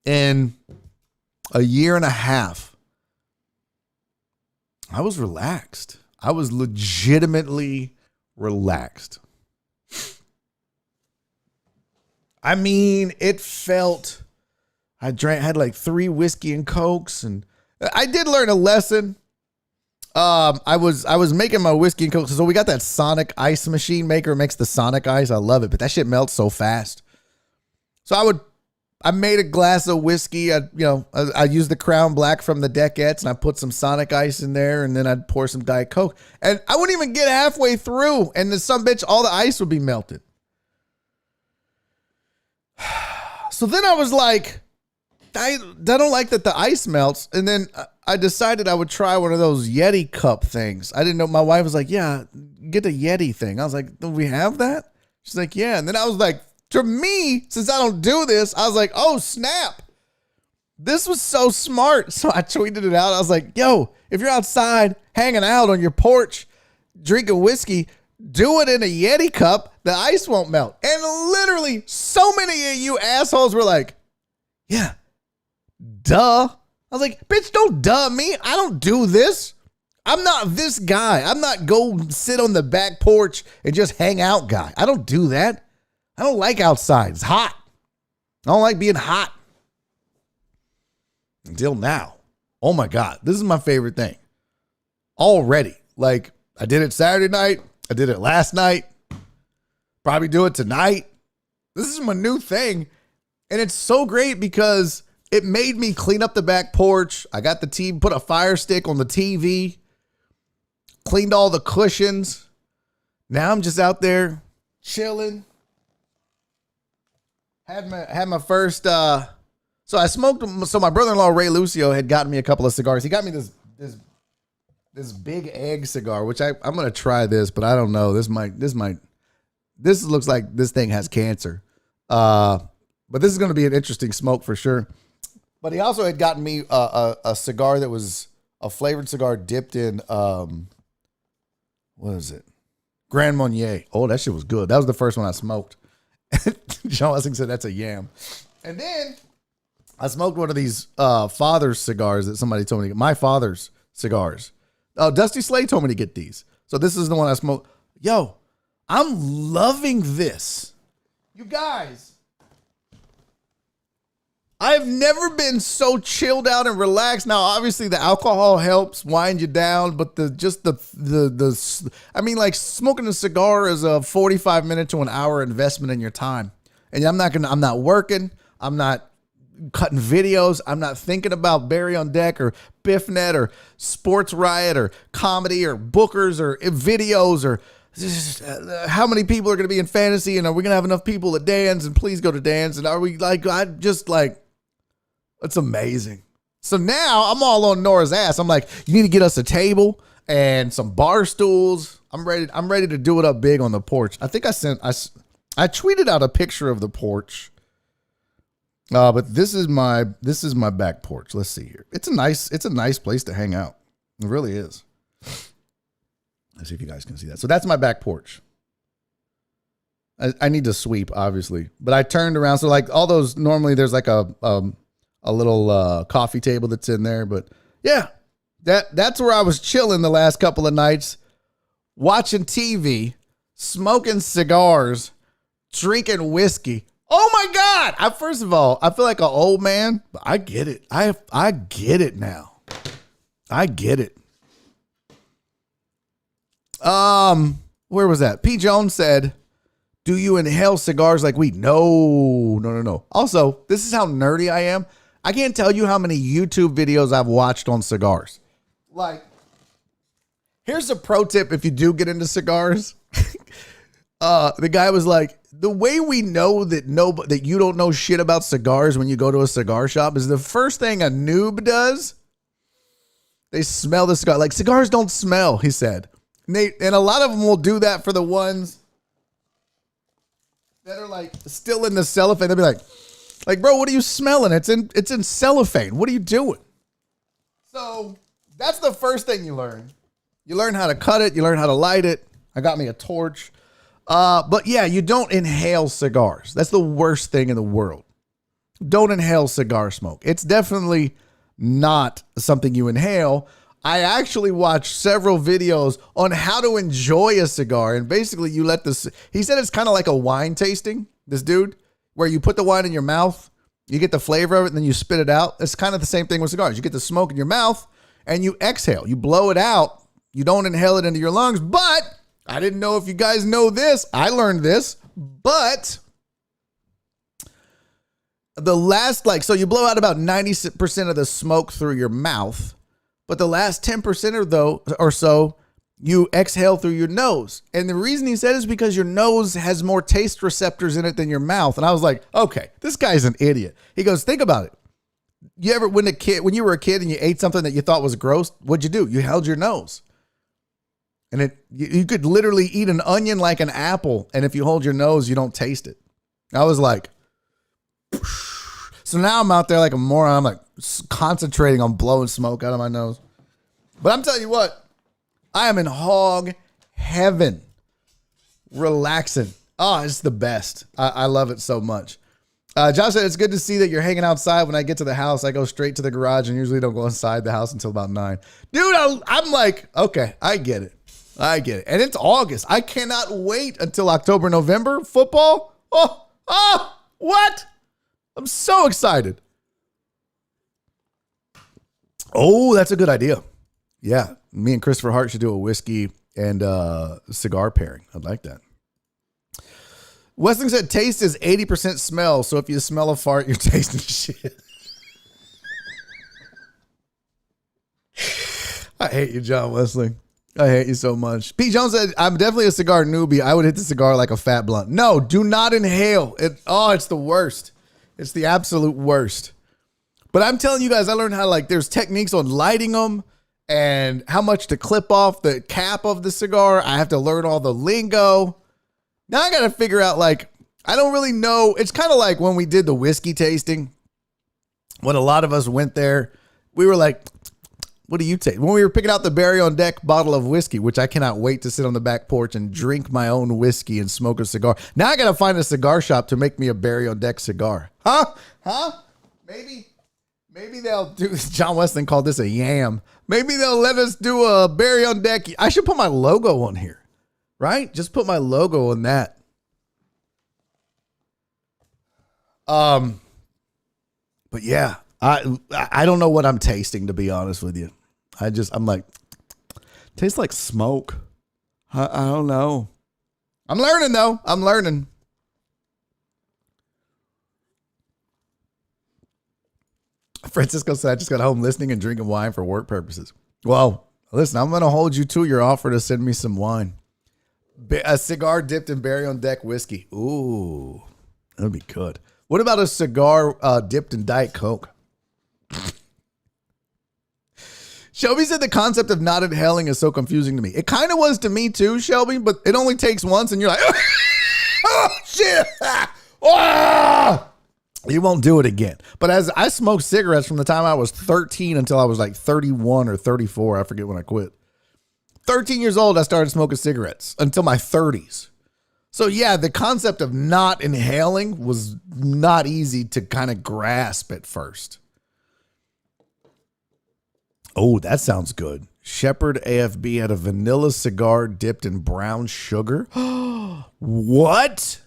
in a year and a half, I was relaxed. I was legitimately relaxed. I mean, it felt, had like 3 whiskey and Cokes, and I did learn a lesson. I was making my whiskey and Coke. So we got that Sonic ice machine maker. It makes the Sonic ice. I love it, but that shit melts so fast. So I made a glass of whiskey. I used the Crown Black from the Decades, and I put some Sonic Ice in there, and then I'd pour some Diet Coke. And I wouldn't even get halfway through, and then some bitch, all the ice would be melted. So then I was like, I don't like that the ice melts. And then I decided I would try one of those Yeti cup things. I didn't know. My wife was like, yeah, get the Yeti thing. I was like, do we have that? She's like, yeah. And then I was like, to me, since I don't do this, I was like, oh, snap. This was so smart. So I tweeted it out. I was like, yo, if you're outside hanging out on your porch, drinking whiskey, do it in a Yeti cup. The ice won't melt. And literally so many of you assholes were like, yeah, duh. I was like, bitch, don't duh me. I don't do this. I'm not this guy. I'm not go sit on the back porch and just hang out guy. I don't do that. I don't like outside. It's hot. I don't like being hot. Until now. Oh my God. This is my favorite thing. Already. Like, I did it Saturday night. I did it last night. Probably do it tonight. This is my new thing. And it's so great because it made me clean up the back porch. I got the TV, put a fire stick on the TV, cleaned all the cushions. Now I'm just out there chilling. Had my first, so I smoked, so my brother-in-law, Ray Lucio, had gotten me a couple of cigars. He got me this big egg cigar, which I'm going to try this, but I don't know. This looks like this thing has cancer. But this is going to be an interesting smoke for sure. But he also had gotten me a cigar that was a flavored cigar dipped in, what is it? Grand Marnier. Oh, that shit was good. That was the first one I smoked. John Wessing said that's a yam. And then I smoked one of these father's cigars that somebody told me to get. My father's cigars. Oh, Dusty Slay told me to get these. So this is the one I smoked. Yo, I'm loving this. You guys, I've never been so chilled out and relaxed. Now, obviously, the alcohol helps wind you down, but I mean, like smoking a cigar is a 45-minute to an hour investment in your time. And I'm not working. I'm not cutting videos. I'm not thinking about Barry on Deck or BiffNet or Sports Riot or comedy or bookers or videos or how many people are going to be in fantasy and are we going to have enough people to dance and please go to dance and are we like, it's amazing. So now I'm all on Nora's ass. I'm like, you need to get us a table and some bar stools. I'm ready to do it up big on the porch. I think I tweeted out a picture of the porch. But this is my back porch. Let's see here. It's a nice place to hang out. It really is. Let's see if you guys can see that. So that's my back porch. I need to sweep, obviously, but I turned around. So like all those, normally there's like a little coffee table that's in there, but yeah, that's where I was chilling the last couple of nights, watching TV, smoking cigars, drinking whiskey. Oh my God. First of all, I feel like an old man, but I get it. I get it now. I get it. Where was that? P. Jones said, do you inhale cigars like weed? No. Also, this is how nerdy I am. I can't tell you how many YouTube videos I've watched on cigars. Like, here's a pro tip if you do get into cigars. The guy was like, the way we know that you don't know shit about cigars when you go to a cigar shop is the first thing a noob does. They smell the cigar. Like, cigars don't smell, he said. And a lot of them will do that for the ones that are like still in the cellophane. They'll be like, bro, what are you smelling? It's in cellophane. What are you doing? So that's the first thing you learn. You learn how to cut it. You learn how to light it. I got me a torch. But yeah, you don't inhale cigars. That's the worst thing in the world. Don't inhale cigar smoke. It's definitely not something you inhale. I actually watched several videos on how to enjoy a cigar. And basically you let this, he said it's kind of like a wine tasting, this dude, where you put the wine in your mouth, you get the flavor of it, and then you spit it out. It's kind of the same thing with cigars. You get the smoke in your mouth and you exhale, you blow it out. You don't inhale it into your lungs, but I didn't know if you guys know this. I learned this, but the last, like, so you blow out about 90% of the smoke through your mouth, but the last 10% or so, you exhale through your nose. And the reason he said is because your nose has more taste receptors in it than your mouth. And I was like, okay, this guy's an idiot. He goes, think about it. You ever, when you were a kid and you ate something that you thought was gross, what'd you do? You held your nose. And you could literally eat an onion like an apple. And if you hold your nose, you don't taste it. I was like, so now I'm out there like a moron. I'm like concentrating on blowing smoke out of my nose. But I'm telling you what, I am in hog heaven. Relaxing. Oh, it's the best. I love it so much. Josh said, it's good to see that you're hanging outside. When I get to the house, I go straight to the garage and usually don't go inside the house until about 9. Dude, I'm like, okay, I get it. And it's August. I cannot wait until October, November. Football. What? I'm so excited. Oh, that's a good idea. Yeah. Me and Christopher Hart should do a whiskey and cigar pairing. I'd like that. Westling said taste is 80% smell. So if you smell a fart, you're tasting shit. I hate you, John Westling. I hate you so much. Pete Jones said, I'm definitely a cigar newbie. I would hit the cigar like a fat blunt. No, do not inhale. It's the worst. It's the absolute worst. But I'm telling you guys, I learned how, like, there's techniques on lighting them and how much to clip off the cap of the cigar. I have to learn all the lingo. Now I got to figure out, like, I don't really know. It's kind of like when we did the whiskey tasting. When a lot of us went there, we were like, what do you take? When we were picking out the Barry on Deck bottle of whiskey, which I cannot wait to sit on the back porch and drink my own whiskey and smoke a cigar. Now I got to find a cigar shop to make me a Barry on Deck cigar. Huh? Maybe they'll do, John Westling called this a yam. Maybe they'll let us do a Barry on Deck. I should put my logo on here, right? Just put my logo on that. But yeah, I don't know what I'm tasting, to be honest with you. I'm like, tastes like smoke. I don't know. I'm learning though. I'm learning. Francisco said, I just got home listening and drinking wine for work purposes. Well, listen, I'm going to hold you to your offer to send me some wine. A cigar dipped in Barry on Deck whiskey. Ooh, that'd be good. What about a cigar dipped in Diet Coke? Shelby said the concept of not inhaling is so confusing to me. It kind of was to me too, Shelby, but it only takes once and you're like, oh, shit. You won't do it again. But as I smoked cigarettes from the time I was 13 until I was like 31 or 34, I forget when I quit. 13 years old, I started smoking cigarettes until my 30s. So yeah, the concept of not inhaling was not easy to kind of grasp at first. Oh, that sounds good. Shepherd AFB had a vanilla cigar dipped in brown sugar. What?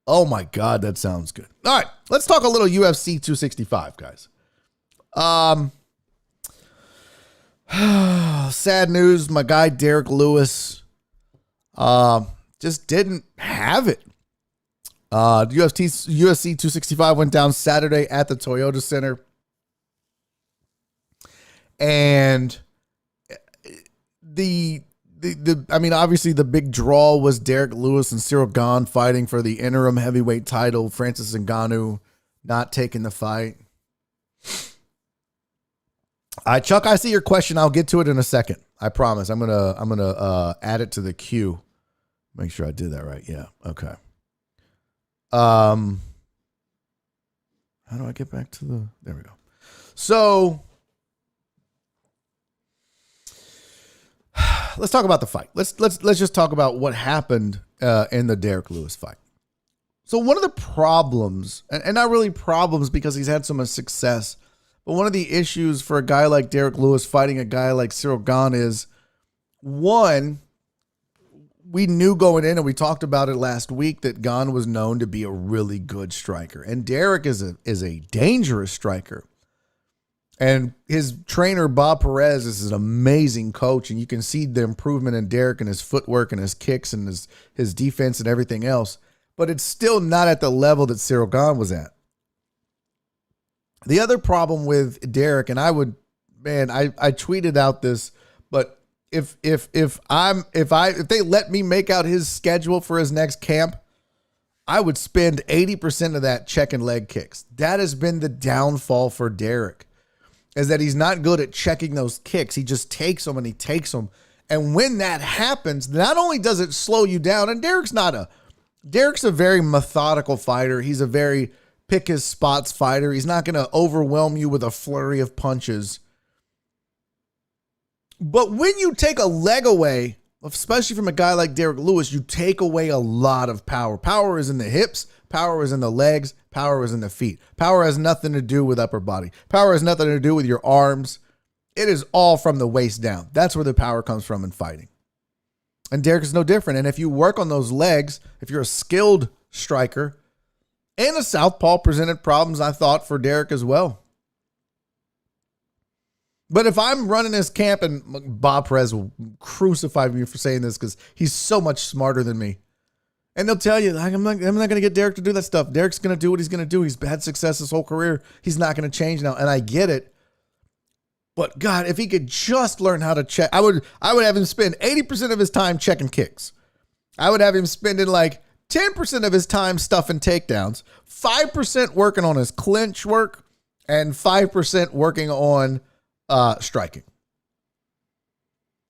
Oh my God, that sounds good. All right, let's talk a little UFC 265, guys. Sad news. My guy, Derek Lewis, just didn't have it. UFC 265 went down Saturday at the Toyota Center. And obviously the big draw was Derek Lewis and Cyril Gane fighting for the interim heavyweight title. Francis Ngannou not taking the fight. Chuck, I see your question. I'll get to it in a second. I promise. I'm gonna add it to the queue. Make sure I did that right. Yeah. Okay. How do I get back to the? There we go. So. Let's talk about the fight. Let's just talk about what happened in the Derek Lewis fight. So one of the problems, and not really problems because he's had so much success, but one of the issues for a guy like Derek Lewis fighting a guy like Cyril Gane is, one, we knew going in, and we talked about it last week, that Gane was known to be a really good striker, and Derek is a dangerous striker. And his trainer, Bob Perez, is an amazing coach, and you can see the improvement in Derek and his footwork and his kicks and his defense and everything else. but it's still not at the level that Cyril Gahn was at. The other problem with Derek, and I tweeted out this, but if they let me make out his schedule for his next camp, I would spend 80% of that checking leg kicks. That has been the downfall for Derek, is that he's not good at checking those kicks. He just takes them and he takes them. And when that happens, not only does it slow you down, and Derek's a very methodical fighter. He's a very pick his spots fighter. He's not going to overwhelm you with a flurry of punches. But when you take a leg away, especially from a guy like Derek Lewis, you take away a lot of power. Power is in the hips. Power is in the legs. Power is in the feet. Power has nothing to do with upper body. Power has nothing to do with your arms. It is all from the waist down. That's where the power comes from in fighting. And Derek is no different. And if you work on those legs, if you're a skilled striker, and a southpaw presented problems, I thought, for Derek as well. But if I'm running this camp, and Bob Perez will crucify me for saying this because he's so much smarter than me. And they'll tell you, like, I'm not going to get Derek to do that stuff. Derek's going to do what he's going to do. He's had success his whole career. He's not going to change now. And I get it. But God, if he could just learn how to check, I would have him spend 80% of his time checking kicks. I would have him spending like 10% of his time stuffing takedowns, 5% working on his clinch work, and 5% working on striking.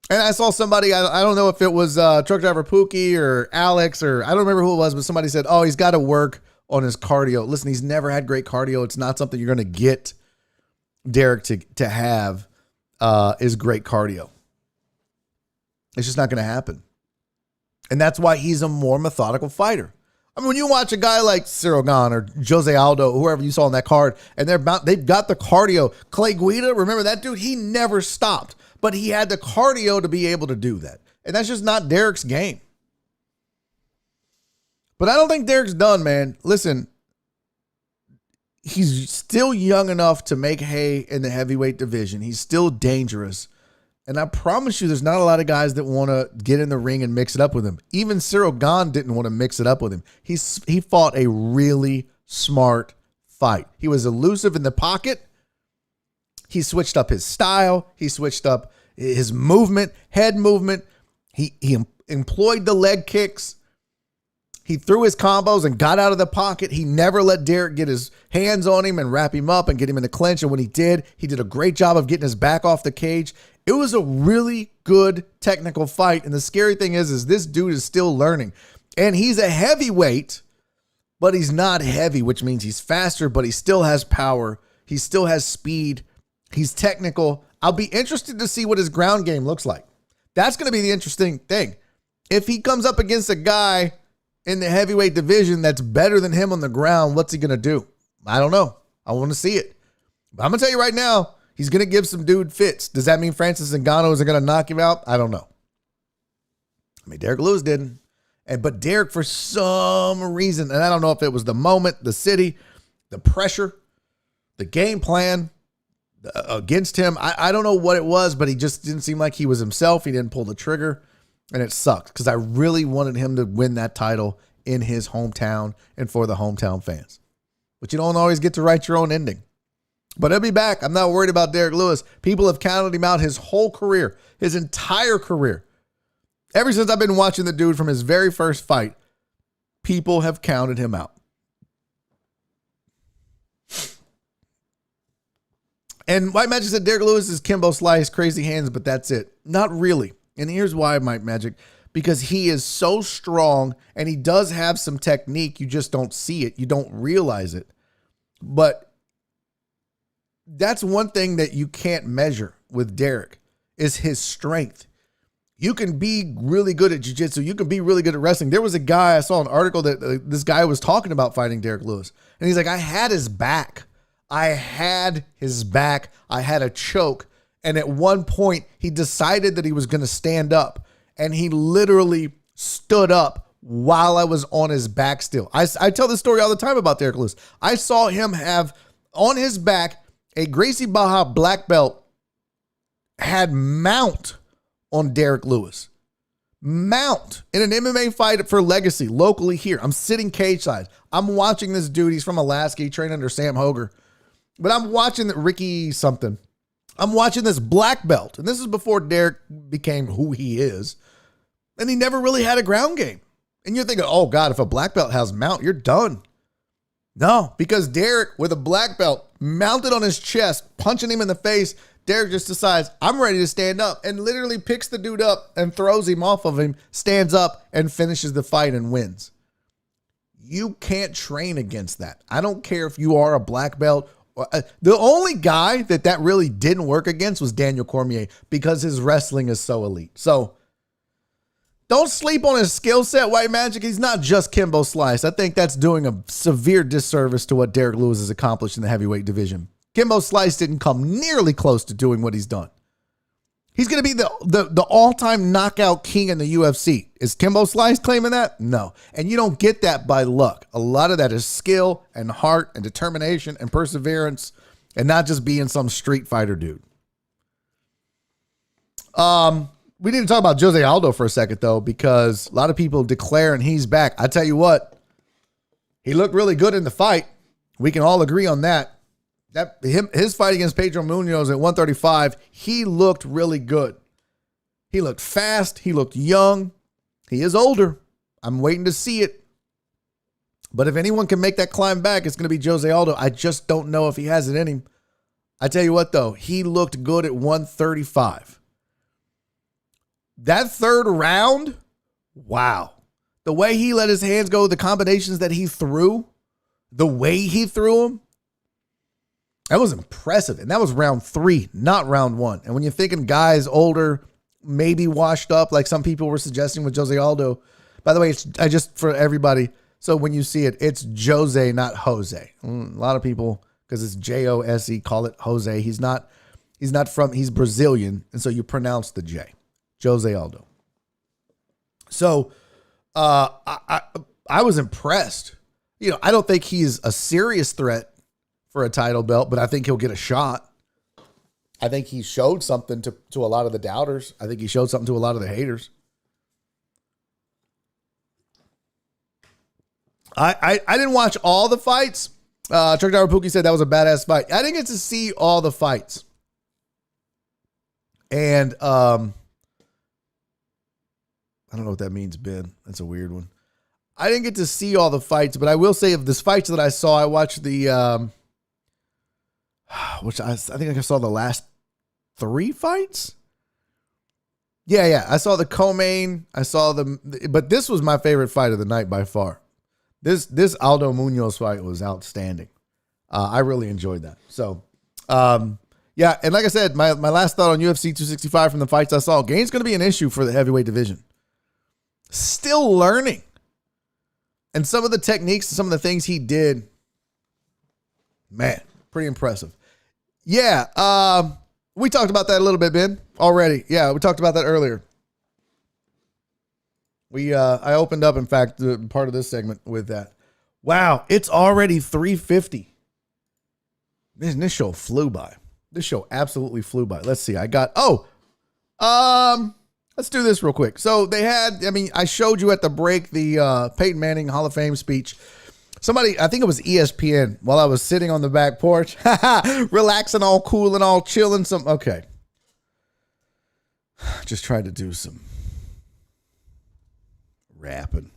And I saw somebody, I don't know if it was truck driver Pookie or Alex, or I don't remember who it was, but somebody said, oh, he's got to work on his cardio. Listen, he's never had great cardio. It's not something you're going to get Derek to have is great cardio. It's just not going to happen. And that's why he's a more methodical fighter. I mean, when you watch a guy like Cyril Gahn or Jose Aldo, whoever you saw on that card, and they've got the cardio. Clay Guida, remember that dude? He never stopped, but he had the cardio to be able to do that. And that's just not Derek's game. But I don't think Derek's done, man. Listen, he's still young enough to make hay in the heavyweight division. He's still dangerous. And I promise you, there's not a lot of guys that want to get in the ring and mix it up with him. Even Cyril Gahn didn't want to mix it up with him. He fought a really smart fight. He was elusive in the pocket. He switched up his style. He switched up his movement, head movement. He employed the leg kicks. He threw his combos and got out of the pocket. He never let Derek get his hands on him and wrap him up and get him in the clinch. And when he did a great job of getting his back off the cage. It was a really good technical fight. And the scary thing is this dude is still learning. And he's a heavyweight, but he's not heavy, which means he's faster, but he still has power. He still has speed. He's technical. I'll be interested to see what his ground game looks like. That's going to be the interesting thing. If he comes up against a guy in the heavyweight division that's better than him on the ground, what's he going to do? I don't know. I want to see it. But I'm going to tell you right now, he's going to give some dude fits. Does that mean Francis Ngannou is going to knock him out? I don't know. I mean, Derek Lewis didn't. But Derek, for some reason, and I don't know if it was the moment, the city, the pressure, the game plan against him. I don't know what it was, but he just didn't seem like he was himself. He didn't pull the trigger, and it sucked because I really wanted him to win that title in his hometown and for the hometown fans. But you don't always get to write your own ending. But he'll be back. I'm not worried about Derek Lewis. People have counted him out his whole career, his entire career. Ever since I've been watching the dude from his very first fight, people have counted him out. And White Magic said Derek Lewis is Kimbo Slice, crazy hands, but that's it. Not really. And here's why, White Magic. Because he is so strong and he does have some technique. You just don't see it. You don't realize it. But that's one thing that you can't measure with Derek is his strength. You can be really good at jiu-jitsu. You can be really good at wrestling. There was a guy, I saw an article that this guy was talking about fighting Derek Lewis. And he's like, I had his back. I had his back. I had a choke. And at one point, he decided that he was going to stand up. And he literally stood up while I was on his back still. I tell this story all the time about Derek Lewis. I saw him have on his back a Gracie Barra black belt had mount on Derek Lewis. mount in an MMA fight for legacy locally here. I'm sitting cage side. I'm watching this dude. He's from Alaska. He trained under Sam Hoger. But I'm watching Ricky something. I'm watching this black belt. And this is before Derek became who he is. And he never really had a ground game. And you're thinking, oh God, if a black belt has mount, you're done. No, because Derek with a black belt mounted on his chest, punching him in the face, Derek just decides, I'm ready to stand up, and literally picks the dude up and throws him off of him, stands up and finishes the fight and wins. You can't train against that. I don't care if you are a black belt. The only guy that really didn't work against was Daniel Cormier because his wrestling is so elite. So don't sleep on his skill set, White Magic. He's not just Kimbo Slice. I think that's doing a severe disservice to what Derek Lewis has accomplished in the heavyweight division. Kimbo Slice didn't come nearly close to doing what he's done. He's going to be the all-time knockout king in the UFC. Is Kimbo Slice claiming that? No. And you don't get that by luck. A lot of that is skill and heart and determination and perseverance and not just being some street fighter dude. We need to talk about Jose Aldo for a second, though, because a lot of people declaring he's back. I tell you what, he looked really good in the fight. We can all agree on that. His fight against Pedro Munoz at 135, he looked really good. He looked fast. He looked young. He is older. I'm waiting to see it. But if anyone can make that climb back, it's going to be Jose Aldo. I just don't know if he has it in him. I tell you what, though, he looked good at 135. That third round, wow. The way he let his hands go, the combinations that he threw, the way he threw them, that was impressive. And that was round 3, not round 1. And when you're thinking guys older, maybe washed up, like some people were suggesting with Jose Aldo. By the way, I just for everybody, so when you see it, it's Jose, not Jose. A lot of people, because it's Jose, call it Jose. He's Brazilian, and so you pronounce the J. Jose Aldo. So I was impressed. You know, I don't think he's a serious threat for a title belt, but I think he'll get a shot. I think he showed something to a lot of the doubters. I think he showed something to a lot of the haters. I didn't watch all the fights. Chuck Darapuki said that was a badass fight. I didn't get to see all the fights. And I don't know what that means, Ben. That's a weird one. I didn't get to see all the fights, but I will say of the fights that I saw, I watched the which I think I saw the last 3 fights. Yeah. I saw the co-main. I saw but this was my favorite fight of the night by far. This Aldo Munoz fight was outstanding. I really enjoyed that. So, yeah. And like I said, my last thought on UFC 265 from the fights I saw, Gain's going to be an issue for the heavyweight division. Still learning. And some of the techniques, some of the things he did, man, pretty impressive. Yeah, we talked about that a little bit, Ben, already. Yeah, we talked about that earlier. I opened up, in fact, part of this segment with that. Wow, it's already 3:50. Man, this show flew by. This show absolutely flew by. Let's see. Let's do this real quick. So I showed you at the break the Peyton Manning Hall of Fame speech. Somebody, I think it was ESPN, while I was sitting on the back porch, relaxing, all cool and all chilling. Okay. Just tried to do some rapping.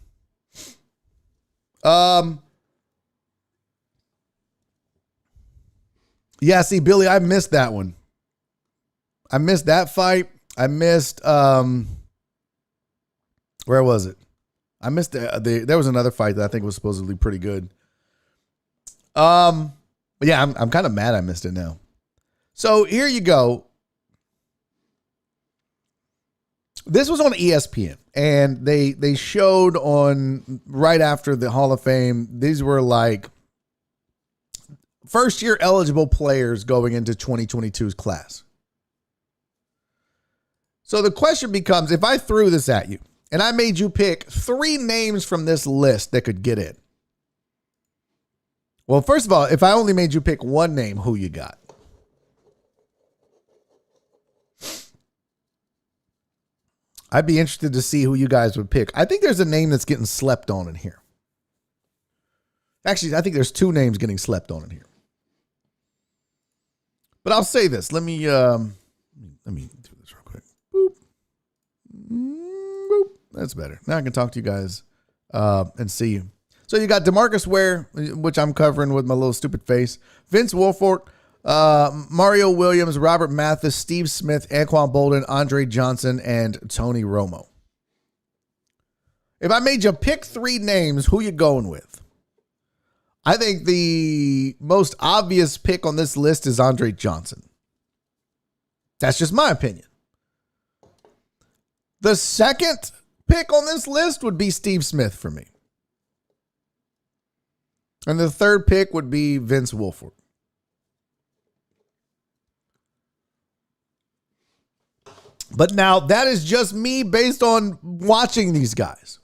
Yeah, see, Billy, I missed that one. I missed that fight. I missed, where was it? I missed there was another fight that I think was supposedly pretty good. But yeah, I'm kind of mad I missed it now. So here you go. This was on ESPN, and they showed on right after the Hall of Fame. These were like first year eligible players going into 2022's class. So the question becomes, if I threw this at you and I made you pick 3 names from this list that could get in. Well, first of all, if I only made you pick 1 name, who you got? I'd be interested to see who you guys would pick. I think there's a name that's getting slept on in here. Actually, I think there's two names getting slept on in here. But I'll say this. Let me do this real quick. Boop. Boop. That's better. Now I can talk to you guys and see you. So you got DeMarcus Ware, which I'm covering with my little stupid face. Vince Wilfork, Mario Williams, Robert Mathis, Steve Smith, Anquan Bolden, Andre Johnson, and Tony Romo. If I made you pick three names, who you going with? I think the most obvious pick on this list is Andre Johnson. That's just my opinion. The second pick on this list would be Steve Smith for me. And the third pick would be Vince Wilfork. But now that is just me based on watching these guys.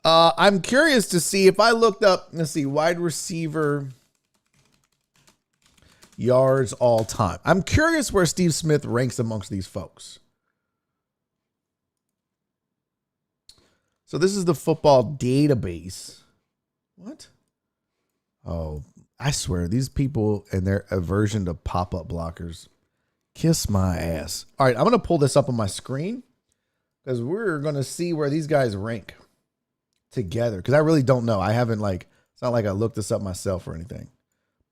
I'm curious to see if I looked up, let's see, wide receiver yards all time. I'm curious where Steve Smith ranks amongst these folks. So this is the football database. What? Oh, I swear, these people and their aversion to pop-up blockers. Kiss my ass. All right, I'm going to pull this up on my screen because we're going to see where these guys rank together. Because I really don't know. I haven't it's not like I looked this up myself or anything.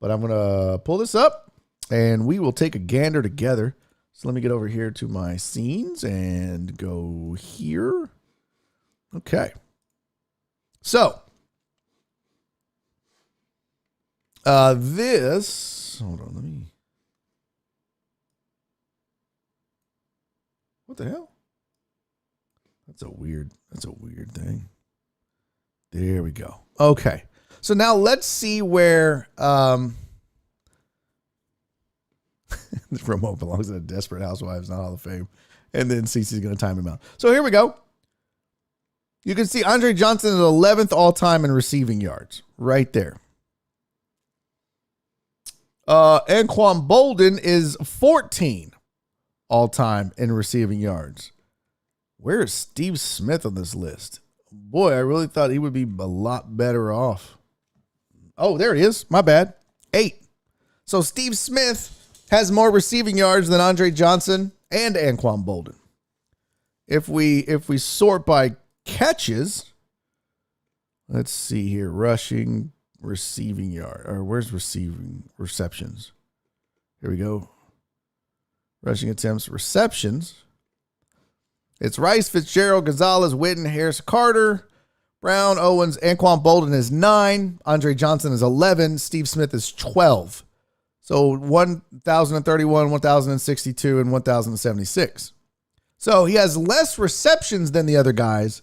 But I'm going to pull this up and we will take a gander together. So let me get over here to my scenes and go here. Okay. So hold on, let me. What the hell? That's a weird thing. There we go. Okay. So now let's see where this remote belongs in a Desperate Housewives, not Hall of Fame. And then Cece's going to time him out. So here we go. You can see Andre Johnson is 11th all-time in receiving yards. Right there. Anquan Bolden is 14 all-time in receiving yards. Where is Steve Smith on this list? Boy, I really thought he would be a lot better off. Oh, there he is. My bad. 8. So Steve Smith has more receiving yards than Andre Johnson and Anquan Bolden. If we sort by catches, let's see here. Rushing, receiving yard. Or where's receiving? Receptions. Here we go. Rushing attempts, receptions. It's Rice, Fitzgerald, Gonzalez, Witten, Harris, Carter, Brown, Owens, Anquan Bolden is 9. Andre Johnson is 11. Steve Smith is 12. So 1,031, 1,062, and 1,076. So he has less receptions than the other guys,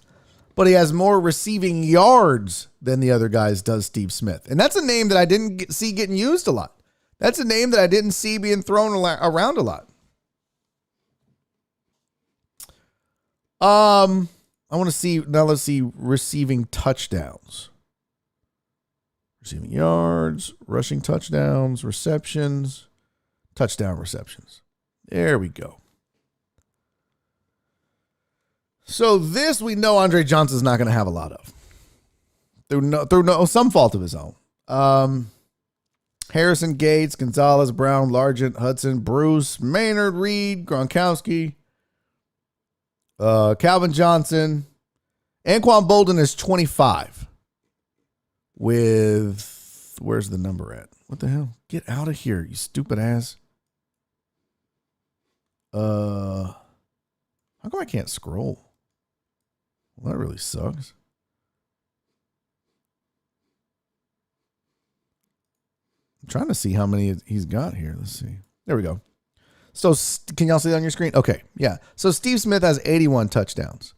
but he has more receiving yards than the other guys does Steve Smith. And that's a name that I didn't see getting used a lot. That's a name that I didn't see being thrown around a lot. I want to see, now let's see receiving touchdowns. Receiving yards, rushing touchdowns, receptions, touchdown receptions. There we go. So this we know Andre Johnson's not going to have a lot of. Through some fault of his own. Harrison, Gates, Gonzalez, Brown, Largent, Hudson, Bruce, Maynard, Reed, Gronkowski, Calvin Johnson. Anquan Bolden is 25 with, where's the number at? What the hell? Get out of here, you stupid ass. How come I can't scroll? Well, that really sucks. I'm trying to see how many he's got here. Let's see. There we go. So can y'all see that on your screen? Okay. Yeah. So Steve Smith has 81 touchdowns.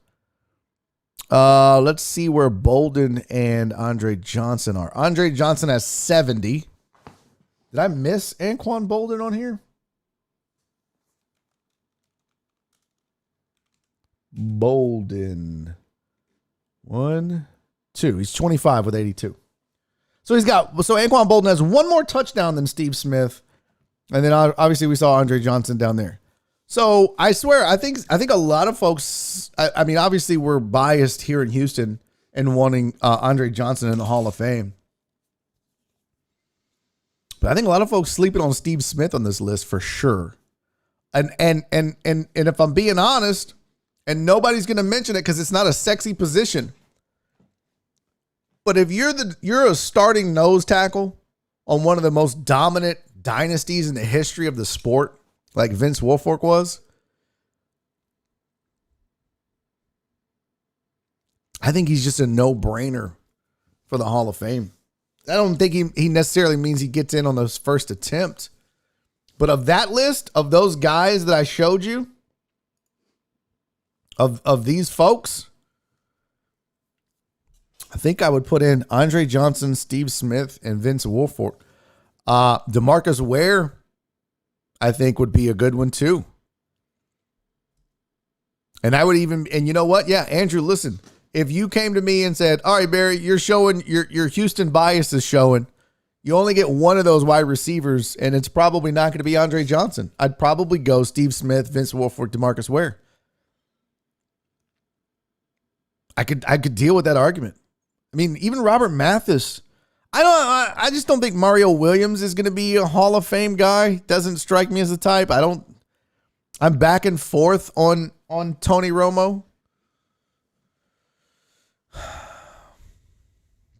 Let's see where Bolden and Andre Johnson are. Andre Johnson has 70. Did I miss Anquan Bolden on here? Bolden. 1, 2. He's 25 with 82. So Anquan Bolden has one more touchdown than Steve Smith. And then obviously we saw Andre Johnson down there. So I swear, I think a lot of folks, I mean, obviously we're biased here in Houston and wanting Andre Johnson in the Hall of Fame. But I think a lot of folks sleeping on Steve Smith on this list for sure. And if I'm being honest, and nobody's going to mention it because it's not a sexy position. But if you're a starting nose tackle on one of the most dominant dynasties in the history of the sport, like Vince Wilfork was, I think he's just a no-brainer for the Hall of Fame. I don't think he necessarily means he gets in on those first attempt. But of that list, of those guys that I showed you, of these folks, I think I would put in Andre Johnson, Steve Smith, and Vince Wilfork. DeMarcus Ware, I think, would be a good one too. And I would even, and you know what? Yeah, Andrew, listen, if you came to me and said, all right, Barry, you're showing, your Houston bias is showing, you only get one of those wide receivers, and it's probably not going to be Andre Johnson. I'd probably go Steve Smith, Vince Wilfork, DeMarcus Ware. I could deal with that argument. I mean, even Robert Mathis. I just don't think Mario Williams is going to be a Hall of Fame guy. Doesn't strike me as a type. I'm back and forth on Tony Romo.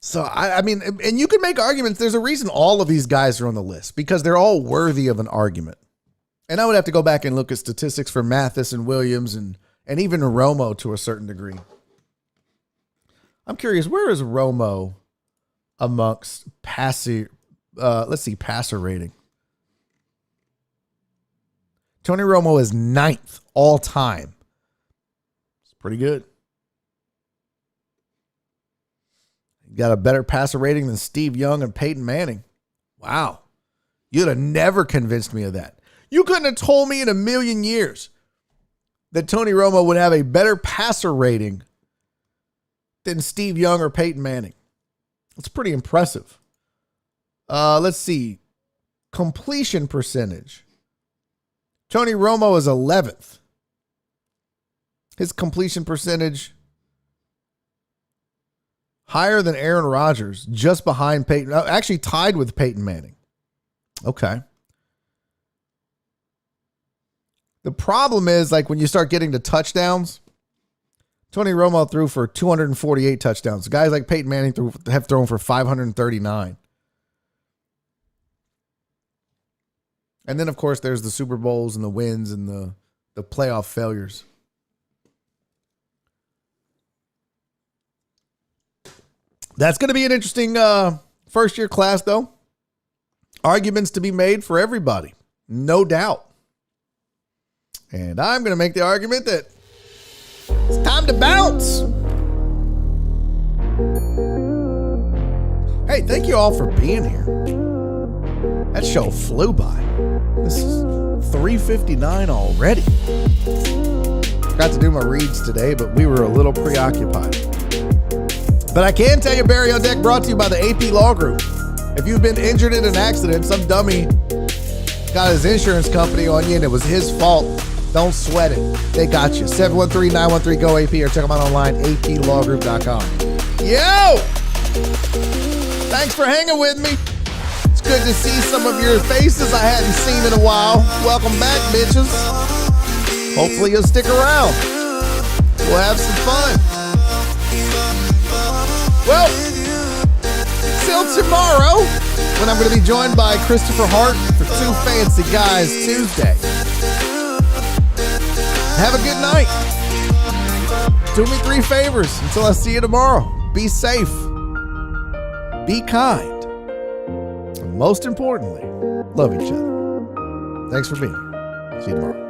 So, I mean, and you can make arguments. There's a reason all of these guys are on the list because they're all worthy of an argument. And I would have to go back and look at statistics for Mathis and Williams and even Romo to a certain degree. I'm curious, where is Romo amongst passer rating? Tony Romo is 9th all time. It's pretty good. Got a better passer rating than Steve Young and Peyton Manning. Wow. You'd have never convinced me of that. You couldn't have told me in a million years that Tony Romo would have a better passer rating than Steve Young or Peyton Manning. That's pretty impressive. Let's see. Completion percentage. Tony Romo is 11th. His completion percentage higher than Aaron Rodgers, just behind Peyton. Actually tied with Peyton Manning. Okay. The problem is, like, when you start getting to touchdowns, Tony Romo threw for 248 touchdowns. Guys like Peyton Manning have thrown for 539. And then, of course, there's the Super Bowls and the wins and the playoff failures. That's going to be an interesting first-year class, though. Arguments to be made for everybody, no doubt. And I'm going to make the argument that it's time to bounce. Hey, thank you all for being here. That show flew by. This is 3:59 already. Got to do my reads today, but we were a little preoccupied. But I can tell you, Barry on Deck brought to you by the AP Law Group. If you've been injured in an accident, some dummy got his insurance company on you and it was his fault, don't sweat it. They got you. 713-913-GO-AP or check them out online, aplawgroup.com. Yo! Thanks for hanging with me. It's good to see some of your faces I hadn't seen in a while. Welcome back, bitches. Hopefully you'll stick around. We'll have some fun. Well, till tomorrow, when I'm going to be joined by Christopher Hart for Two Fancy Guys Tuesday. Have a good night. Do me 3 favors until I see you tomorrow. Be safe. Be kind. And most importantly, love each other. Thanks for being here. See you tomorrow.